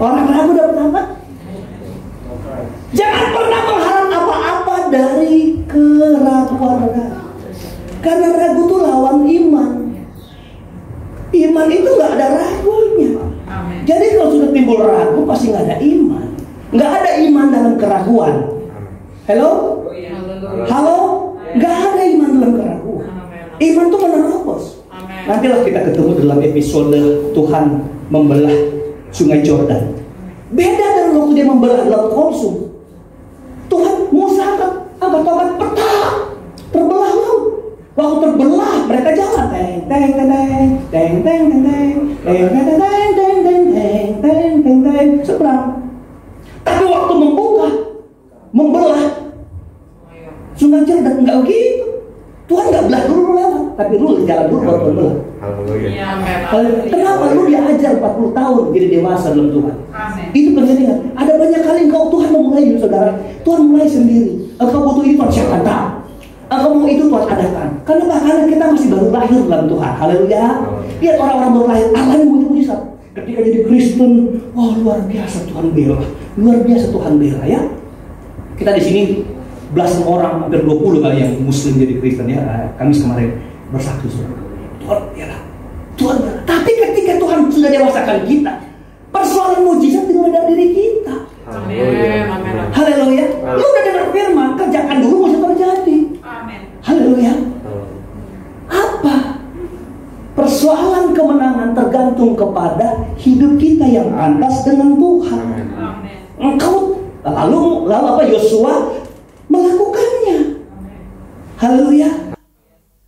Orang ragu dapat apa? Jangan pernah mengharap apa-apa dari keraguan ragu. Karena ragu itu lawan iman. Iman itu nggak ada ragunya. Jadi kalau sudah timbul ragu pasti nggak ada iman. Nggak ada iman dalam keraguan. Halo? Halo? Nggak ada iman dalam keraguan. Iman itu menerobos. Nantilah kita ketemu dalam episode Tuhan membelah sungai Jordan. Beda dengan waktu dia membelah laut Kulsum. Tuhan Musa angkat tongkat peta, terbelah laut. Waktu terbelah mereka jalan seberang. Tapi waktu membelah sungai Jordan enggak begitu. Tuhan enggak belah dulu lewat, tapi lu jalan dulu baru berbelah. Kenapa lu diajar 40 tahun jadi dewasa dalam Tuhan? Itu pentingnya. Ada banyak kali Tuhan memulai hidup saudara. Tuhan mulai sendiri. Engkau butuh ini Tuhan siapkan tak? Engkau mau itu Tuhan adakan. Karena kita masih baru lahir dalam Tuhan. Haleluya. Lihat orang-orang baru lahir, Allah yang mujizat. Ketika jadi Kristen, luar biasa Tuhan bela. Luar biasa Tuhan bela ya. Kita di sini belasan orang, hampir 20 kali yang Muslim jadi Kristen ya. Kamis kemarin bersaksi Tuhan bela. Tuhan bela. Tapi ketika Tuhan sudah dewasakan kita, persoalan mujizat dimulai dari diri kita. Haleluya. Lu udah dengar firman, kerjakan dulu mujizat terjadi. Haleluya. Apa? Persoalan kemenangan tergantung kepada hidup kita yang pantas dengan Tuhan. Engkau lalu apa Yosua melakukannya. Haleluya.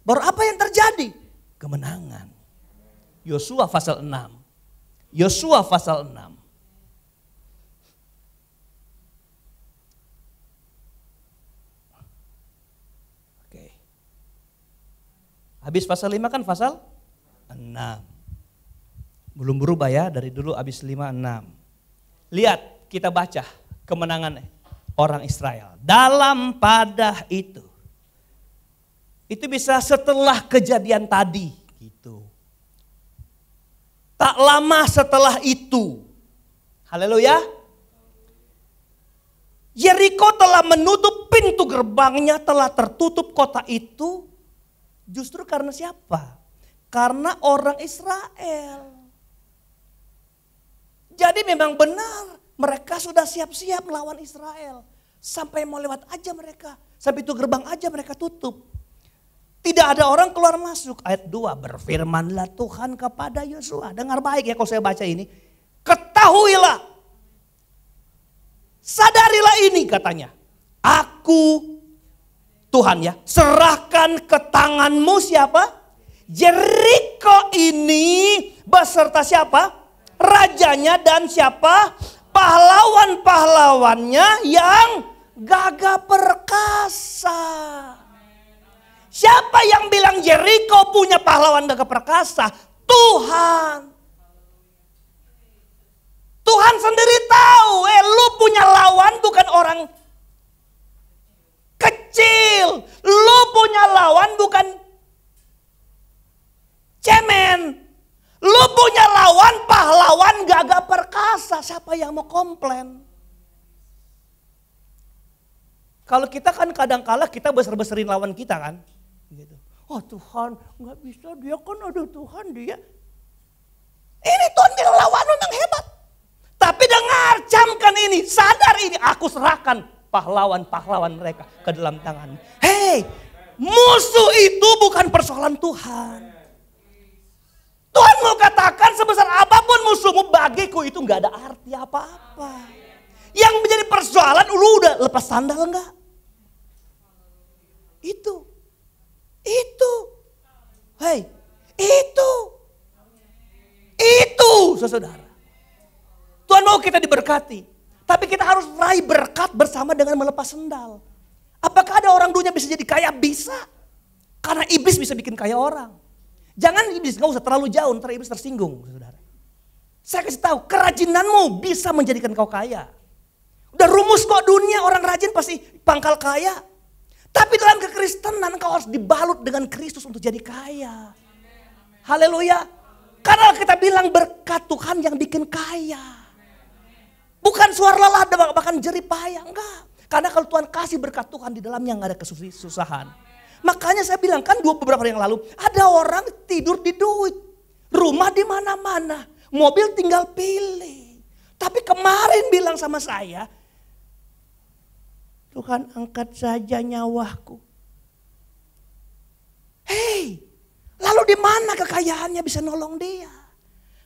Baru apa yang terjadi? Kemenangan. Yosua pasal 6. Yosua pasal 6. Oke. Habis pasal 5 kan pasal 6. Belum berubah ya, dari dulu habis 5, 6. Lihat, kita baca kemenangan orang Israel. Dalam pada itu bisa setelah kejadian tadi gitu. Tak lama setelah itu. Haleluya. Yeriko telah menutup pintu gerbangnya, telah tertutup kota itu. Justru karena siapa? Karena orang Israel. Jadi memang benar, mereka sudah siap-siap melawan Israel. Sampai mau lewat aja mereka. Sampai itu gerbang aja mereka tutup. Tidak ada orang keluar masuk. Ayat 2, berfirmanlah Tuhan kepada Yosua. Dengar baik ya kalau saya baca ini. Ketahuilah. Sadarilah ini katanya. Aku Tuhan ya, serahkan ke tanganmu siapa? Yeriko ini beserta siapa? Rajanya dan siapa? Pahlawan-pahlawannya yang gagah perkasa. Siapa yang bilang Yeriko punya pahlawan gagah perkasa? Tuhan. Tuhan sendiri tahu, lu punya lawan bukan orang kecil. kecil. Lu punya lawan bukan cemen. Lu punya lawan pahlawan gagah perkasa. Siapa yang mau komplain? Kalau kita kan kadang-kala kita besar-besarin lawan kita kan. Gitu. Oh Tuhan gak bisa, dia kan ada Tuhan dia. Ini Tuhan bilang lawan memang hebat. Tapi dengar, camkan ini, sadar ini. Aku serahkan pahlawan-pahlawan mereka ke dalam tanganmu. Hei, musuh itu bukan persoalan Tuhan. Tuhan mau katakan sebesar apapun musuhmu, bagiku itu gak ada arti apa-apa. Yang menjadi persoalan, lu udah lepas sandal enggak? Itu. Hei, itu saudara. Tuhan mau kita diberkati. Tapi kita harus raih berkat bersama dengan melepas sendal. Apakah ada orang dunia bisa jadi kaya? Bisa. Karena iblis bisa bikin kaya orang. Jangan iblis, gak usah terlalu jauh, ntar iblis tersinggung saudara. Saya kasih tahu, kerajinanmu bisa menjadikan kau kaya. Udah rumus kok dunia, orang rajin pasti pangkal kaya. Tapi dalam kekristenan kau harus dibalut dengan Kristus untuk jadi kaya. Haleluya. Karena kita bilang berkat Tuhan yang bikin kaya. Bukan suara lelah, bahkan jerih payah. Enggak. Karena kalau Tuhan kasih berkat Tuhan di dalamnya gak ada kesusahan. Makanya saya bilang kan beberapa hari yang lalu. Ada orang tidur di duit. Rumah di mana-mana. Mobil tinggal pilih. Tapi kemarin bilang sama saya. Tuhan angkat saja nyawaku. Hei, lalu di mana kekayaannya bisa nolong dia?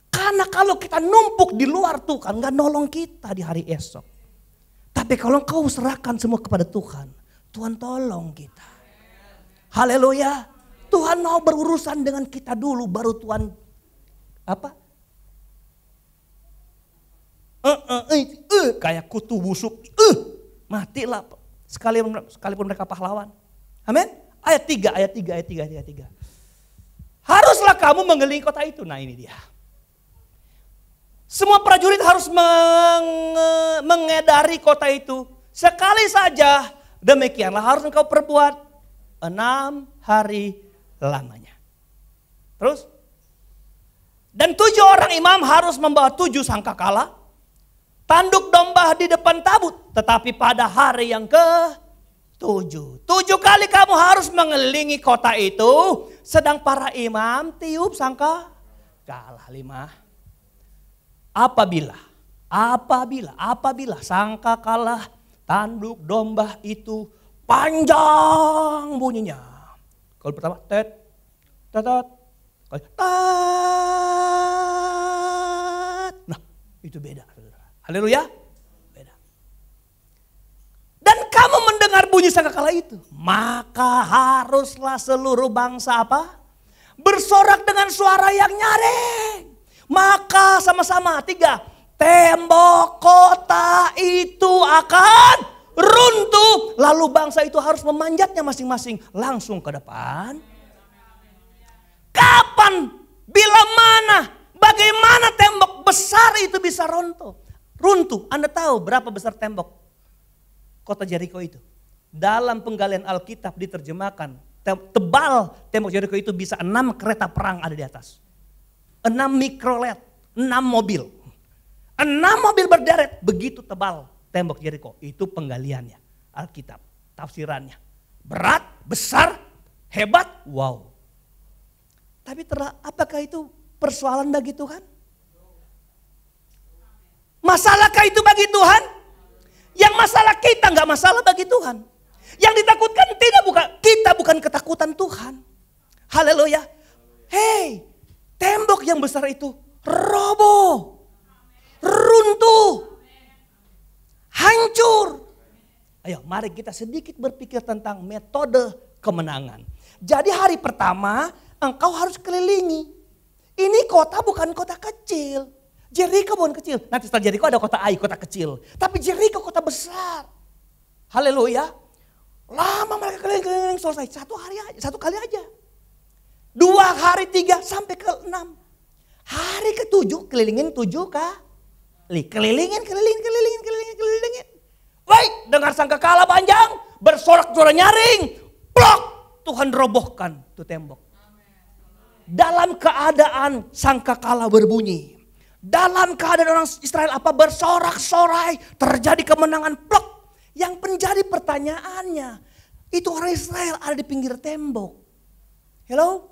Karena kalau kita numpuk di luar Tuhan, gak nolong kita di hari esok. Tapi kalau kau serahkan semua kepada Tuhan, Tuhan tolong kita. Haleluya. Tuhan mau berurusan dengan kita dulu, baru Tuhan kayak kutu busuk. Matilah sekalipun mereka pahlawan. Amin. Ayat 3. Haruslah kamu mengelilingi kota itu. Nah ini dia. Semua prajurit harus mengedari kota itu. Sekali saja demikianlah harus engkau perbuat 6 hari lamanya. Terus. Dan 7 orang imam harus membawa 7 sangkakala. Tanduk domba di depan tabut. Tetapi pada hari yang ke-7. 7 kali kamu harus mengelilingi kota itu. Sedang para imam tiup sangkakala 5. Apabila sangkakala tanduk domba itu panjang bunyinya. Kalau pertama tet. Nah itu beda. Haleluya. Beda. Dan kamu mendengar bunyi sangkakala itu. Maka haruslah seluruh bangsa apa? Bersorak dengan suara yang nyaring. Maka sama-sama 3. Tembok kota itu akan runtuh. Lalu bangsa itu harus memanjatnya masing-masing. Langsung ke depan. Kapan? Bila mana? Bagaimana tembok besar itu bisa runtuh? Anda tahu berapa besar tembok kota Jericho itu? Dalam penggalian Alkitab diterjemahkan, tebal tembok Jericho itu bisa 6 kereta perang ada di atas. 6 mikrolet, 6 mobil. 6 mobil berderet, begitu tebal tembok Jericho. Itu penggaliannya, Alkitab, tafsirannya. Berat, besar, hebat, wow. Tapi apakah itu persoalan bagi Tuhan? Masalahkah itu bagi Tuhan? Yang masalah kita nggak masalah bagi Tuhan. Yang ditakutkan kita bukan ketakutan Tuhan. Haleluya. Hei, tembok yang besar itu roboh, runtuh, hancur. Ayo mari kita sedikit berpikir tentang metode kemenangan. Jadi hari pertama engkau harus kelilingi. Ini kota bukan kota kecil. Jericho bukan kecil. Nanti setelah Jericho ada kota Ai, kota kecil. Tapi Jericho kota besar. Haleluya. Lama mereka keliling-keliling selesai. 1 hari aja, 1 kali aja. 2 hari, 3 sampai ke 6. Hari ke-7 kelilingin 7 kali. Kelilingin. Baik, dengar sangkakala panjang. bersorak-sorak nyaring, plok, Tuhan robohkan tuh tembok. Dalam keadaan sangkakala berbunyi, dalam keadaan orang Israel bersorak-sorai, terjadi kemenangan, plok. Yang menjadi pertanyaannya, itu orang Israel ada di pinggir tembok. Hello?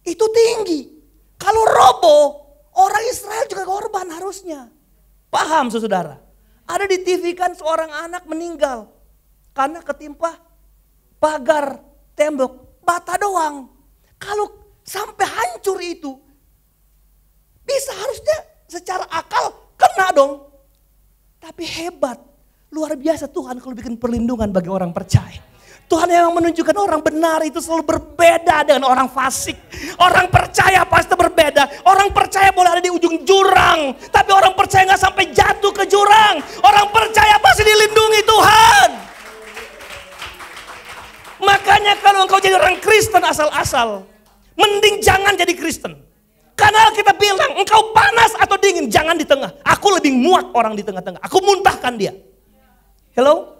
Itu tinggi. Kalau roboh, orang Israel juga korban harusnya. Paham saudara? Ada di TV kan seorang anak meninggal karena ketimpa pagar tembok, bata doang. Kalau sampai hancur itu, bisa harusnya secara akal kena dong. Tapi hebat, luar biasa Tuhan kalau bikin perlindungan bagi orang percaya. Tuhan yang menunjukkan orang benar itu selalu berbeda dengan orang fasik. Orang percaya pasti berbeda. Orang percaya boleh ada di ujung jurang, tapi orang percaya gak sampai jatuh ke jurang. Orang percaya pasti dilindungi Tuhan. Makanya kalau engkau jadi orang Kristen asal-asal, mending jangan jadi Kristen. Karena kita bilang engkau panas atau dingin, jangan di tengah. Aku lebih muak orang di tengah-tengah. Aku muntahkan dia. Hello?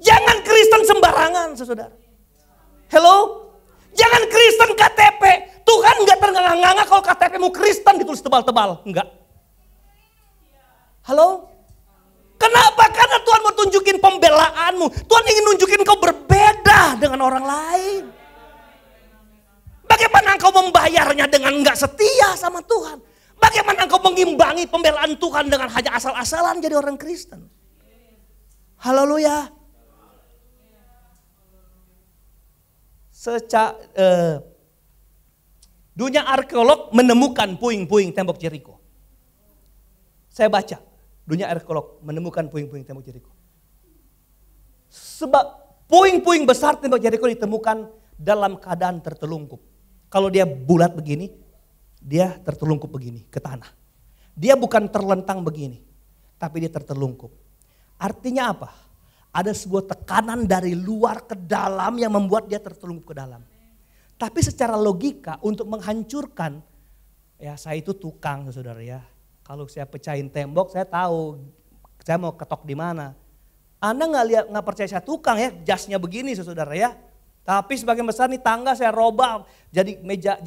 Jangan Kristen sembarangan, saudara. Hello? Jangan Kristen KTP. Tuhan gak ternganga-nganga kalau KTP-mu Kristen ditulis tebal-tebal. Enggak. Halo? Kenapa? Karena Tuhan mau tunjukin pembelaanmu. Tuhan ingin nunjukin kau berbeda dengan orang lain. Bagaimana engkau membayarnya dengan gak setia sama Tuhan? Bagaimana engkau mengimbangi pembelaan Tuhan dengan hanya asal-asalan jadi orang Kristen? Haleluya. Dunia arkeolog menemukan puing-puing tembok Yeriko. Saya baca, dunia arkeolog menemukan puing-puing tembok Yeriko. Sebab puing-puing besar tembok Yeriko ditemukan dalam keadaan tertelungkup. Kalau dia bulat begini, dia tertelungkup begini ke tanah. Dia bukan terlentang begini, tapi dia tertelungkup. Artinya apa? Ada sebuah tekanan dari luar ke dalam yang membuat dia tertelungkup ke dalam. Tapi secara logika untuk menghancurkan, ya saya itu tukang saudara ya. Kalau saya pecahin tembok saya tahu saya mau ketok di mana. Anda nggak percaya saya tukang ya, jasnya begini saudara ya. Tapi sebagian besar nih tangga saya robah jadi meja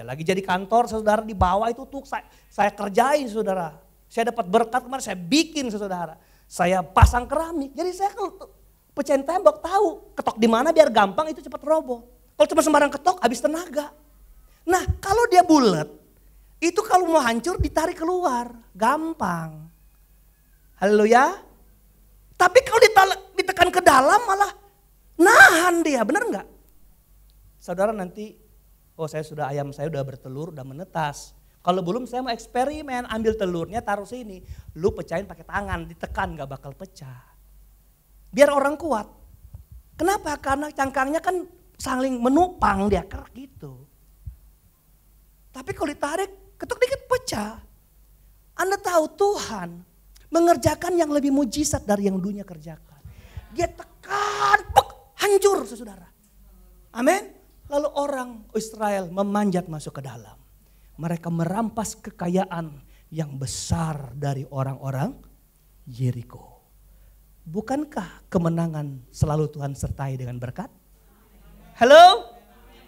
lagi jadi kantor saudara di bawah itu tuh saya kerjain saudara. Saya dapat berkat kemarin saya bikin saudara. Saya pasang keramik, jadi saya kalau pecahin tembok tahu ketok di mana biar gampang itu cepat roboh. Kalau cuma sembarang ketok habis tenaga. Nah kalau dia bulat, itu kalau mau hancur ditarik keluar, gampang. Haleluya. Tapi kalau ditekan ke dalam malah nahan dia, benar nggak? Saudara nanti, ayam saya udah bertelur, udah menetas. Kalau belum saya mau eksperimen, ambil telurnya taruh sini. Lu pecahin pakai tangan, ditekan gak bakal pecah. Biar orang kuat. Kenapa? Karena cangkangnya kan saling menopang dia kerak gitu. Tapi kalau ditarik, ketuk dikit pecah. Anda tahu Tuhan mengerjakan yang lebih mujizat dari yang dunia kerjakan. Dia tekan, hancur saudara. Amin. Lalu orang Israel memanjat masuk ke dalam. Mereka merampas kekayaan yang besar dari orang-orang Yeriko. Bukankah kemenangan selalu Tuhan sertai dengan berkat? Halo?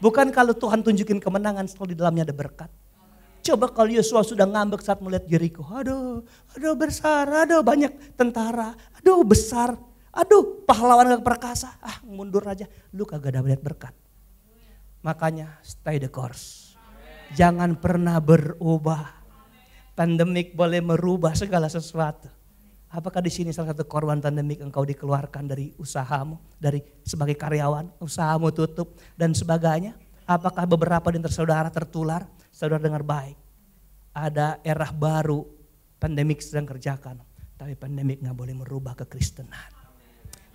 Bukan kalau Tuhan tunjukin kemenangan selalu di dalamnya ada berkat? Coba kalau Yosua sudah ngambek saat melihat Yeriko. Aduh besar, aduh banyak tentara, aduh besar, aduh pahlawan gak perkasa. Mundur aja, lu kagak dapat berkat. Makanya stay the course. Jangan pernah berubah. Pandemik boleh merubah segala sesuatu. Apakah di sini salah satu korban pandemik engkau dikeluarkan dari usahamu, dari sebagai karyawan, usahamu tutup dan sebagainya? Apakah beberapa di antara saudara tertular? Saudara dengar baik. Ada era baru pandemik sedang kerjakan, tapi pandemik nggak boleh merubah kekristenan.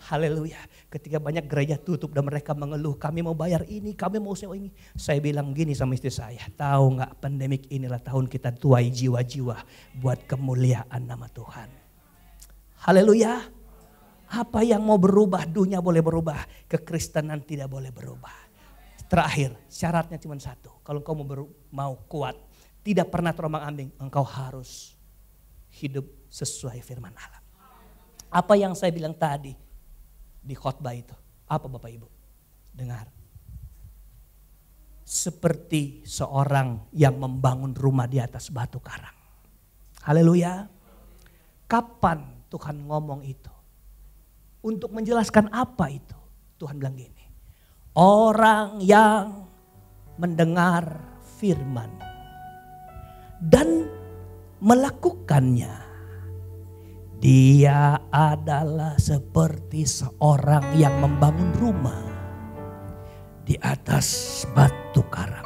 Haleluya. Ketika banyak gereja tutup dan mereka mengeluh, kami mau bayar ini, kami mau sewa ini. Saya bilang gini sama istri saya, tahu nggak pandemik inilah tahun kita tuai jiwa-jiwa buat kemuliaan nama Tuhan. Haleluya. Apa yang mau berubah, dunia boleh berubah, kekristenan tidak boleh berubah. Terakhir, syaratnya cuma satu. Kalau engkau mau kuat, tidak pernah terombang-ambing, engkau harus hidup sesuai firman Allah. Apa yang saya bilang tadi, di khotbah itu. Apa Bapak Ibu? Dengar. Seperti seorang yang membangun rumah di atas batu karang. Haleluya. Kapan Tuhan ngomong itu? Untuk menjelaskan apa itu? Tuhan bilang gini. Orang yang mendengar firman dan melakukannya, dia adalah seperti seorang yang membangun rumah di atas batu karang.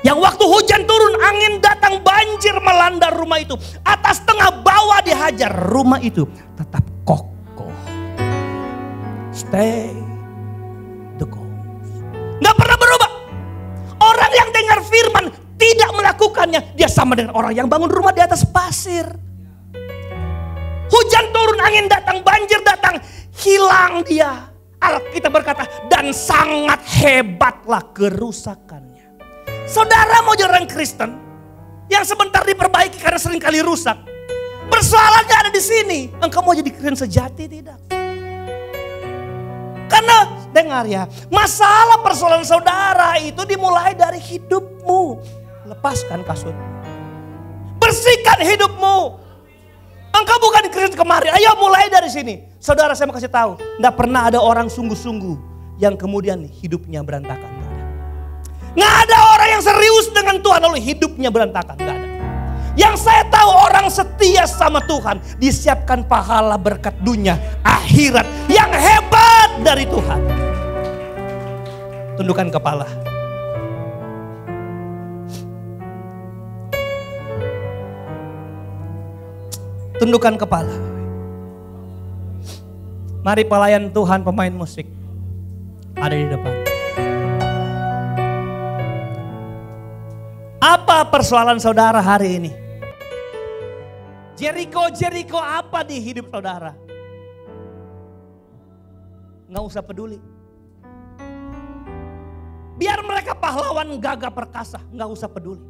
Yang waktu hujan turun, angin datang, banjir melanda rumah itu. Atas tengah bawah dihajar, rumah itu tetap kokoh. Stay the course. Gak pernah berubah. Orang yang dengar firman tidak melakukannya, dia sama dengan orang yang bangun rumah di atas pasir. Hujan turun, angin datang, banjir datang, hilang dia. Alkitab berkata, dan sangat hebatlah kerusakannya. Saudara mau jadi orang Kristen yang sebentar diperbaiki karena seringkali rusak. Persoalannya ada di sini. Engkau mau jadi Kristen sejati tidak? Karena dengar ya, masalah persoalan saudara itu dimulai dari hidupmu. Lepaskan kasutmu. Bersihkan hidupmu. Engkau bukan Kristen kemarin, ayo mulai dari sini. Saudara, saya mau kasih tahu, tidak pernah ada orang sungguh-sungguh yang kemudian hidupnya berantakan. Nggak ada orang yang serius dengan Tuhan lalu hidupnya berantakan, nggak ada. Yang saya tahu orang setia sama Tuhan disiapkan pahala berkat dunia akhirat yang hebat dari Tuhan. Tundukkan kepala. Tundukkan kepala. Mari pelayan Tuhan, pemain musik ada di depan. Apa persoalan saudara hari ini? Jericho apa di hidup saudara? Nggak usah peduli. Biar mereka pahlawan gagah perkasa, nggak usah peduli.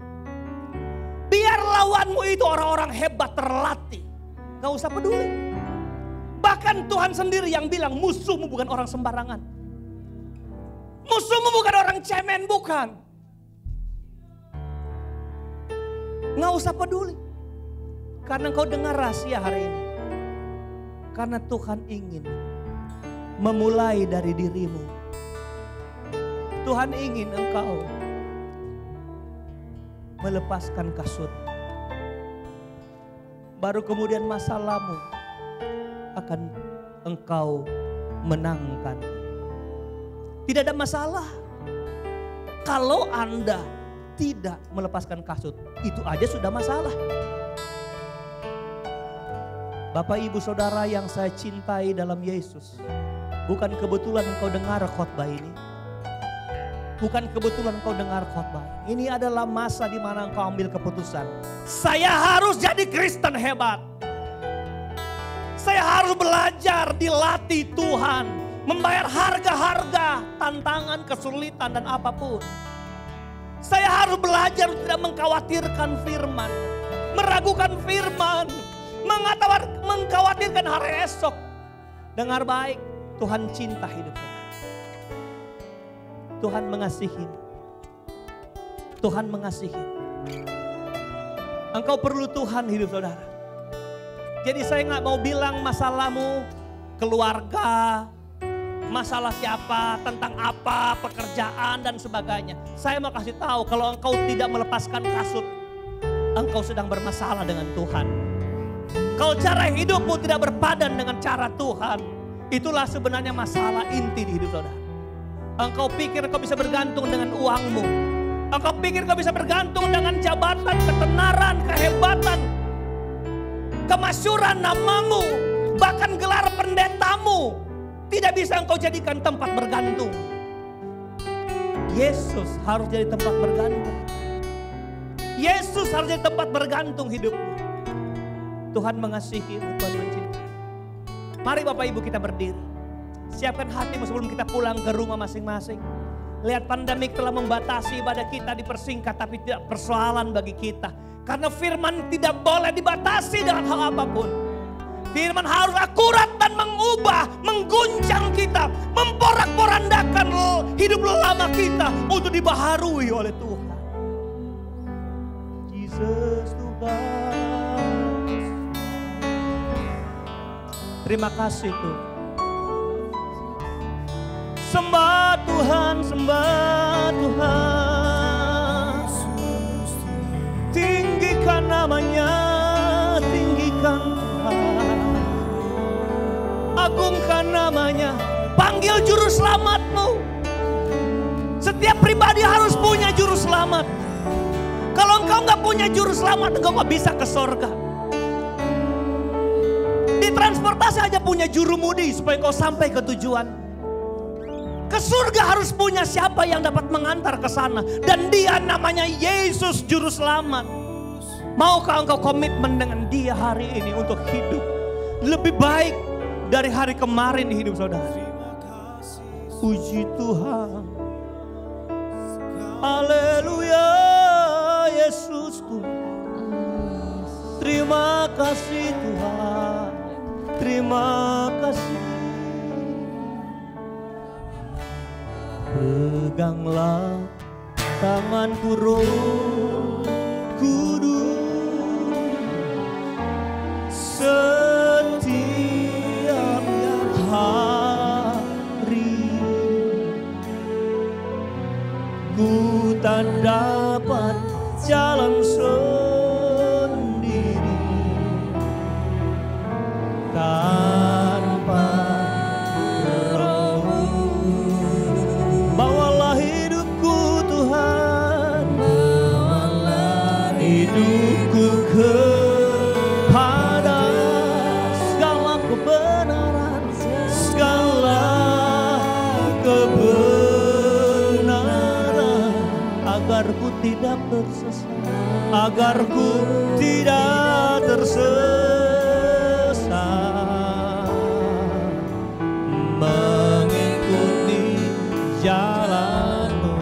Biar lawanmu itu orang-orang hebat terlatih, nggak usah peduli. Bahkan Tuhan sendiri yang bilang musuhmu bukan orang sembarangan. Musuhmu bukan orang cemen, bukan. Nggak usah peduli. Karena engkau dengar rahasia hari ini. Karena Tuhan ingin memulai dari dirimu. Tuhan ingin engkau melepaskan kasut. Baru kemudian masalahmu akan engkau menangkan. Tidak ada masalah. Kalau Anda tidak melepaskan kasut, itu aja sudah masalah. Bapak ibu saudara yang saya cintai dalam Yesus, bukan kebetulan engkau dengar khotbah ini. Bukan kebetulan engkau dengar khotbah ini. Ini adalah masa di mana engkau ambil keputusan. Saya harus jadi Kristen hebat. Saya harus belajar dilatih Tuhan, membayar harga-harga, tantangan, kesulitan dan apapun. Saya harus belajar untuk tidak mengkhawatirkan firman, meragukan firman, mengkhawatirkan hari esok. Dengar baik, Tuhan cinta hidup kita. Tuhan mengasihi. Tuhan mengasihi. Engkau perlu Tuhan hidup saudara. Jadi saya nggak mau bilang masalahmu keluarga, masalah siapa, tentang apa, pekerjaan dan sebagainya. Saya mau kasih tahu kalau engkau tidak melepaskan kasut, engkau sedang bermasalah dengan Tuhan. Kalau cara hidupmu tidak berpadan dengan cara Tuhan, itulah sebenarnya masalah inti di hidup saudara. Engkau pikir engkau bisa bergantung dengan uangmu. Engkau pikir engkau bisa bergantung dengan jabatan, ketenaran, kehebatan, kemasyuran namamu, bahkan gelar pendetamu. Tidak bisa engkau jadikan tempat bergantung. Yesus harus jadi tempat bergantung. Yesus harus jadi tempat bergantung hidupmu. Tuhan mengasihi, Tuhan mencintai. Mari Bapak Ibu kita berdiri. Siapkan hatimu sebelum kita pulang ke rumah masing-masing. Lihat pandemik telah membatasi ibadah kita dipersingkat, tapi tidak persoalan bagi kita. Karena firman tidak boleh dibatasi dengan hal apapun. Firman harus akurat dan mengubah, mengguncang kita, memporak-porandakan hidup lama kita untuk dibaharui oleh Tuhan. Yesus Tuhan. Terima kasih Tuhan. Sembah Tuhan, sembah Tuhan. Tinggikan namanya, tinggikan Tuhan. Agungkan namanya, panggil juru selamatmu. Setiap pribadi harus punya juru selamat. Kalau engkau nggak punya juru selamat, engkau nggak bisa ke sorga. Di transportasi aja punya jurumudi supaya engkau sampai ke tujuan. Ke surga harus punya siapa yang dapat mengantar ke sana. Dan dia namanya Yesus juru selamat. Maukah engkau komitmen dengan dia hari ini untuk hidup lebih baik dari hari kemarin di hidup saudara? Puji Tuhan. Haleluya, Yesus Tuhan. Terima kasih Tuhan. Terima kasih. Peganglah tanganku Roh Kudus setiap hari. Ku tak dapat jalan sendiri tanpa Roh-Mu. Bawalah hidupku Tuhan, bawalah hidupku kepada segala kebenaran, segala kebenaran, agar ku tidak tersesat, agar ku tidak tersesat, mengikuti jalan-Mu.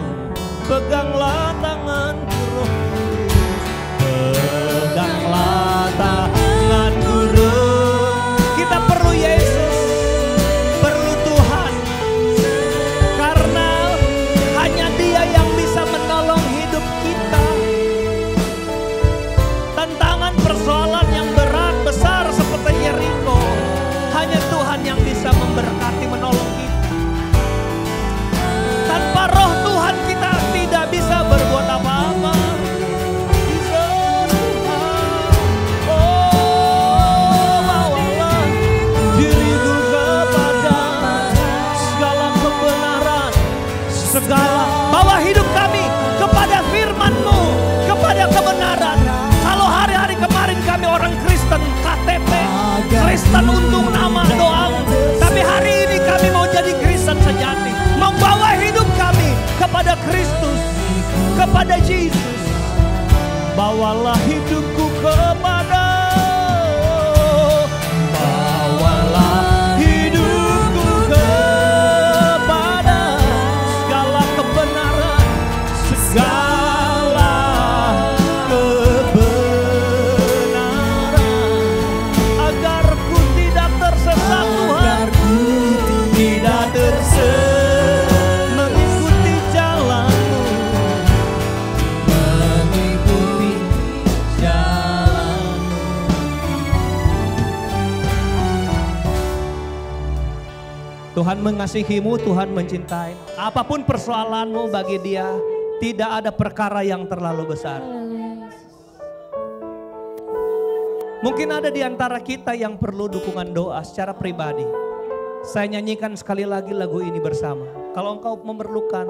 Peganglah tanganku Roh Kudus, peganglah tanganku Roh. Kita perlu Yesus, perlu Tuhan, karena hanya Dia yang bisa menolong hidup kita. Tantangan persoalan yang berat besar seperti Yeriko, hanya Tuhan yang bisa memberkati, menolong kita. Tanpa Roh Tuhan kita tidak bisa berbuat apa-apa. Yesus Tuhan, oh bawalah diriku kepada segala kebenaran, segala, bawa hidup kami kepada firman-Mu, kepada kebenaran. Kalau hari-hari kemarin kami orang Kristen, KTP, Kristen untuk nama doang, tapi hari ini kami mau jadi Kristen sejati, membawa hidup kami kepada Kristus, kepada Yesus. Bawalah hidupku kepada, bawalah hidupku kepada segala kebenaran, segala kebenaran, agar ku tidak tersesat Tuhan, tidak tersesat, mengikuti jalan-Mu, mengikuti jalan-Mu. Tuhan mengasihimu, Tuhan mencintai. Apapun persoalanmu, bagi Dia tidak ada perkara yang terlalu besar. Mungkin ada di antara kita yang perlu dukungan doa secara pribadi. Saya nyanyikan sekali lagi lagu ini bersama. Kalau engkau memerlukan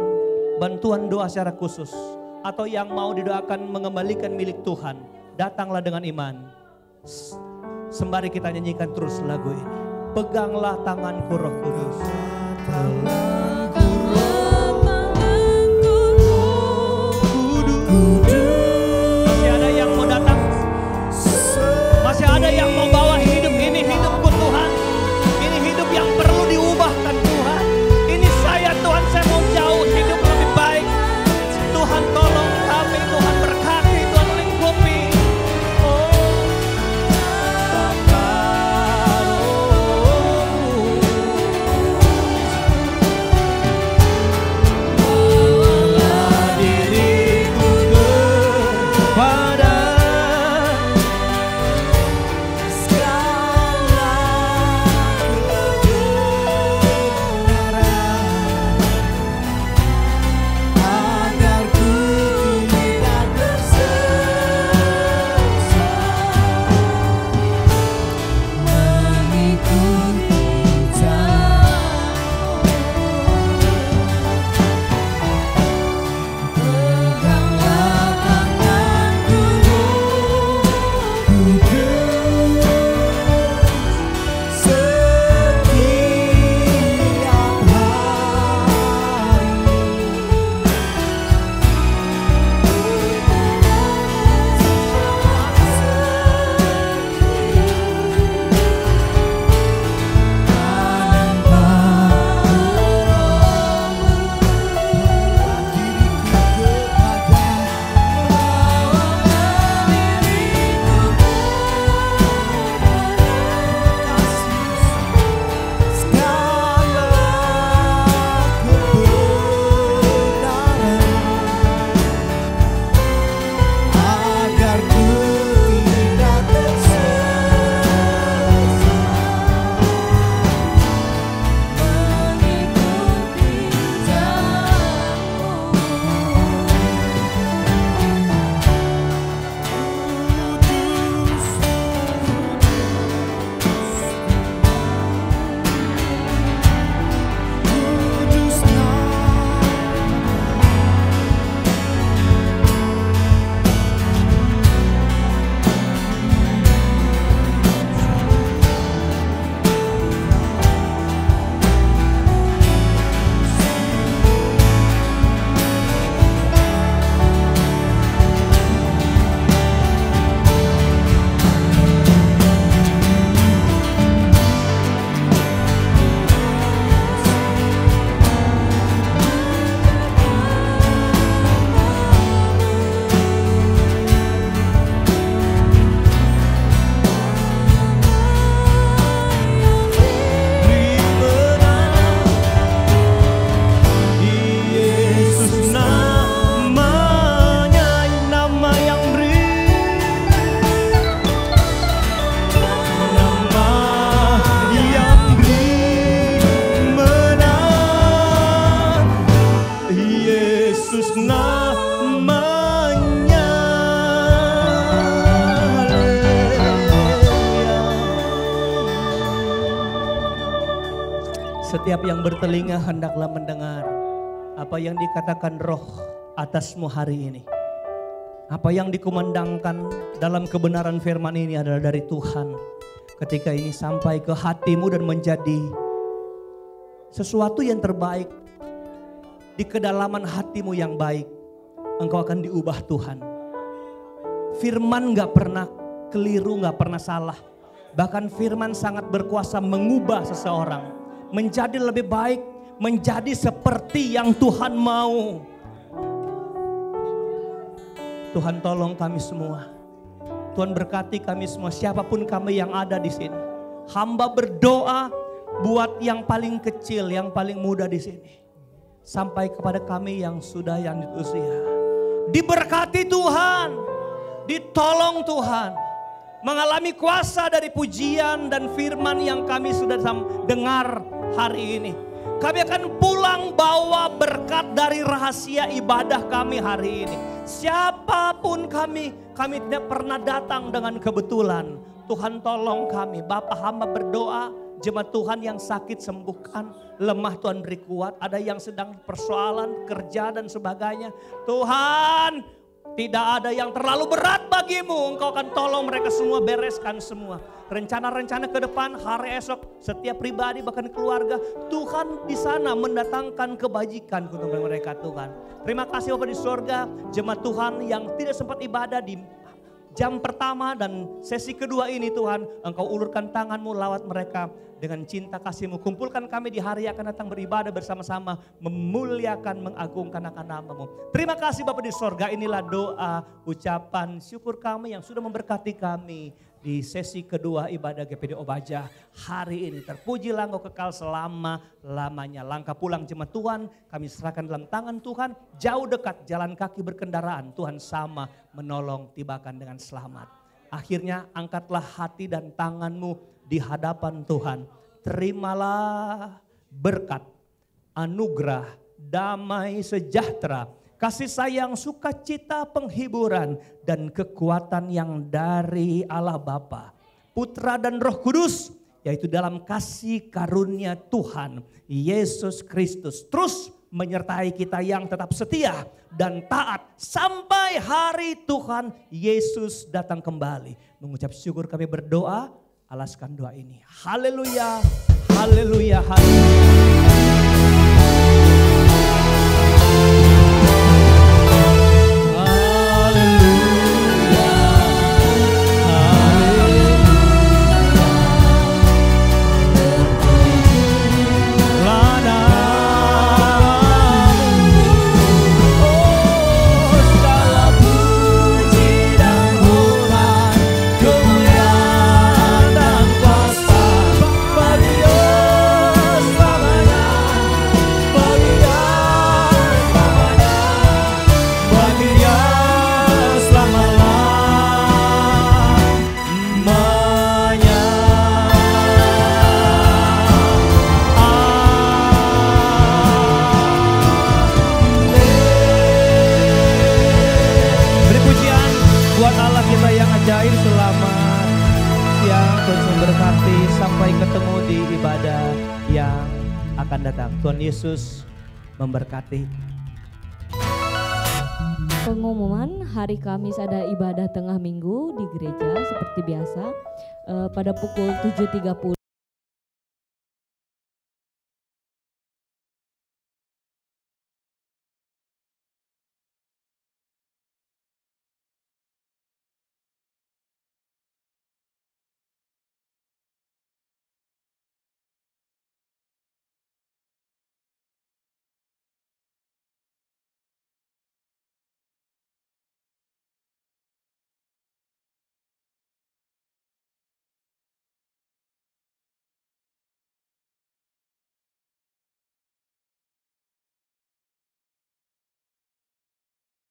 bantuan doa secara khusus, atau yang mau didoakan mengembalikan milik Tuhan, datanglah dengan iman. Sembari kita nyanyikan terus lagu ini. Peganglah tanganku Roh Kudus. Masih ada yang mau datang? Masih ada yang mau bawa hidup ini, hidupku Tuhan. Ini hidup yang perlu diubahkan Tuhan. Ini saya Tuhan, saya mau jauh hidup lebih baik. Tuhan tolong kami, Tuhan berkati, Tuhan lingkupi. Oh, Setiap yang bertelinga hendaklah mendengar apa yang dikatakan Roh atasmu hari ini. Apa yang dikumandangkan dalam kebenaran firman ini adalah dari Tuhan. Ketika ini sampai ke hatimu dan menjadi sesuatu yang terbaik. Di kedalaman hatimu yang baik, engkau akan diubah Tuhan. Firman gak pernah keliru, gak pernah salah. Bahkan firman sangat berkuasa mengubah seseorang. Menjadi lebih baik, menjadi seperti yang Tuhan mau. Tuhan tolong kami semua. Tuhan berkati kami semua, siapapun kami yang ada di sini. Hamba berdoa buat yang paling kecil, yang paling muda di sini. Sampai kepada kami yang sudah yang usia. Diberkati Tuhan, ditolong Tuhan. Mengalami kuasa dari pujian dan firman yang kami sudah dengar hari ini. Kami akan pulang bawa berkat dari rahasia ibadah kami hari ini. Siapapun kami tidak pernah datang dengan kebetulan. Tuhan tolong kami. Bapa hamba berdoa, jemaat Tuhan yang sakit sembuhkan, lemah Tuhan beri kuat. Ada yang sedang persoalan kerja dan sebagainya. Tuhan, tidak ada yang terlalu berat bagimu. Engkau akan tolong mereka semua, bereskan semua. Rencana-rencana ke depan, hari esok, setiap pribadi bahkan keluarga. Tuhan di sana mendatangkan kebajikan untuk mereka Tuhan. Terima kasih Bapak di sorga, jemaat Tuhan yang tidak sempat ibadah di jam pertama dan sesi kedua ini Tuhan. Engkau ulurkan tanganmu lawat mereka dengan cinta kasih-Mu. Kumpulkan kami di hari yang akan datang beribadah bersama-sama. Memuliakan, mengagungkan akan nama-Mu. Terima kasih Bapak di sorga, inilah doa, ucapan syukur kami yang sudah memberkati kami. Di sesi kedua ibadah GPD Obaja hari ini. Terpujilah Engkau kekal selama-lamanya. Langkah pulang jemaat Tuhan kami serahkan dalam tangan Tuhan. Jauh dekat jalan kaki berkendaraan Tuhan sama menolong tibakan dengan selamat. Akhirnya angkatlah hati dan tanganmu di hadapan Tuhan. Terimalah berkat, anugerah, damai sejahtera, kasih sayang, sukacita, penghiburan, dan kekuatan yang dari Allah Bapa, Putra dan Roh Kudus, yaitu dalam kasih karunia Tuhan Yesus Kristus terus menyertai kita yang tetap setia dan taat sampai hari Tuhan Yesus datang kembali. Mengucap syukur kami berdoa, alaskan doa ini. Haleluya, haleluya, haleluya. Selamat siang, Tuhan memberkati. Sampai ketemu di ibadah yang akan datang. Tuhan Yesus memberkati. Pengumuman hari Kamis ada ibadah tengah minggu di gereja seperti biasa pada pukul 7.30.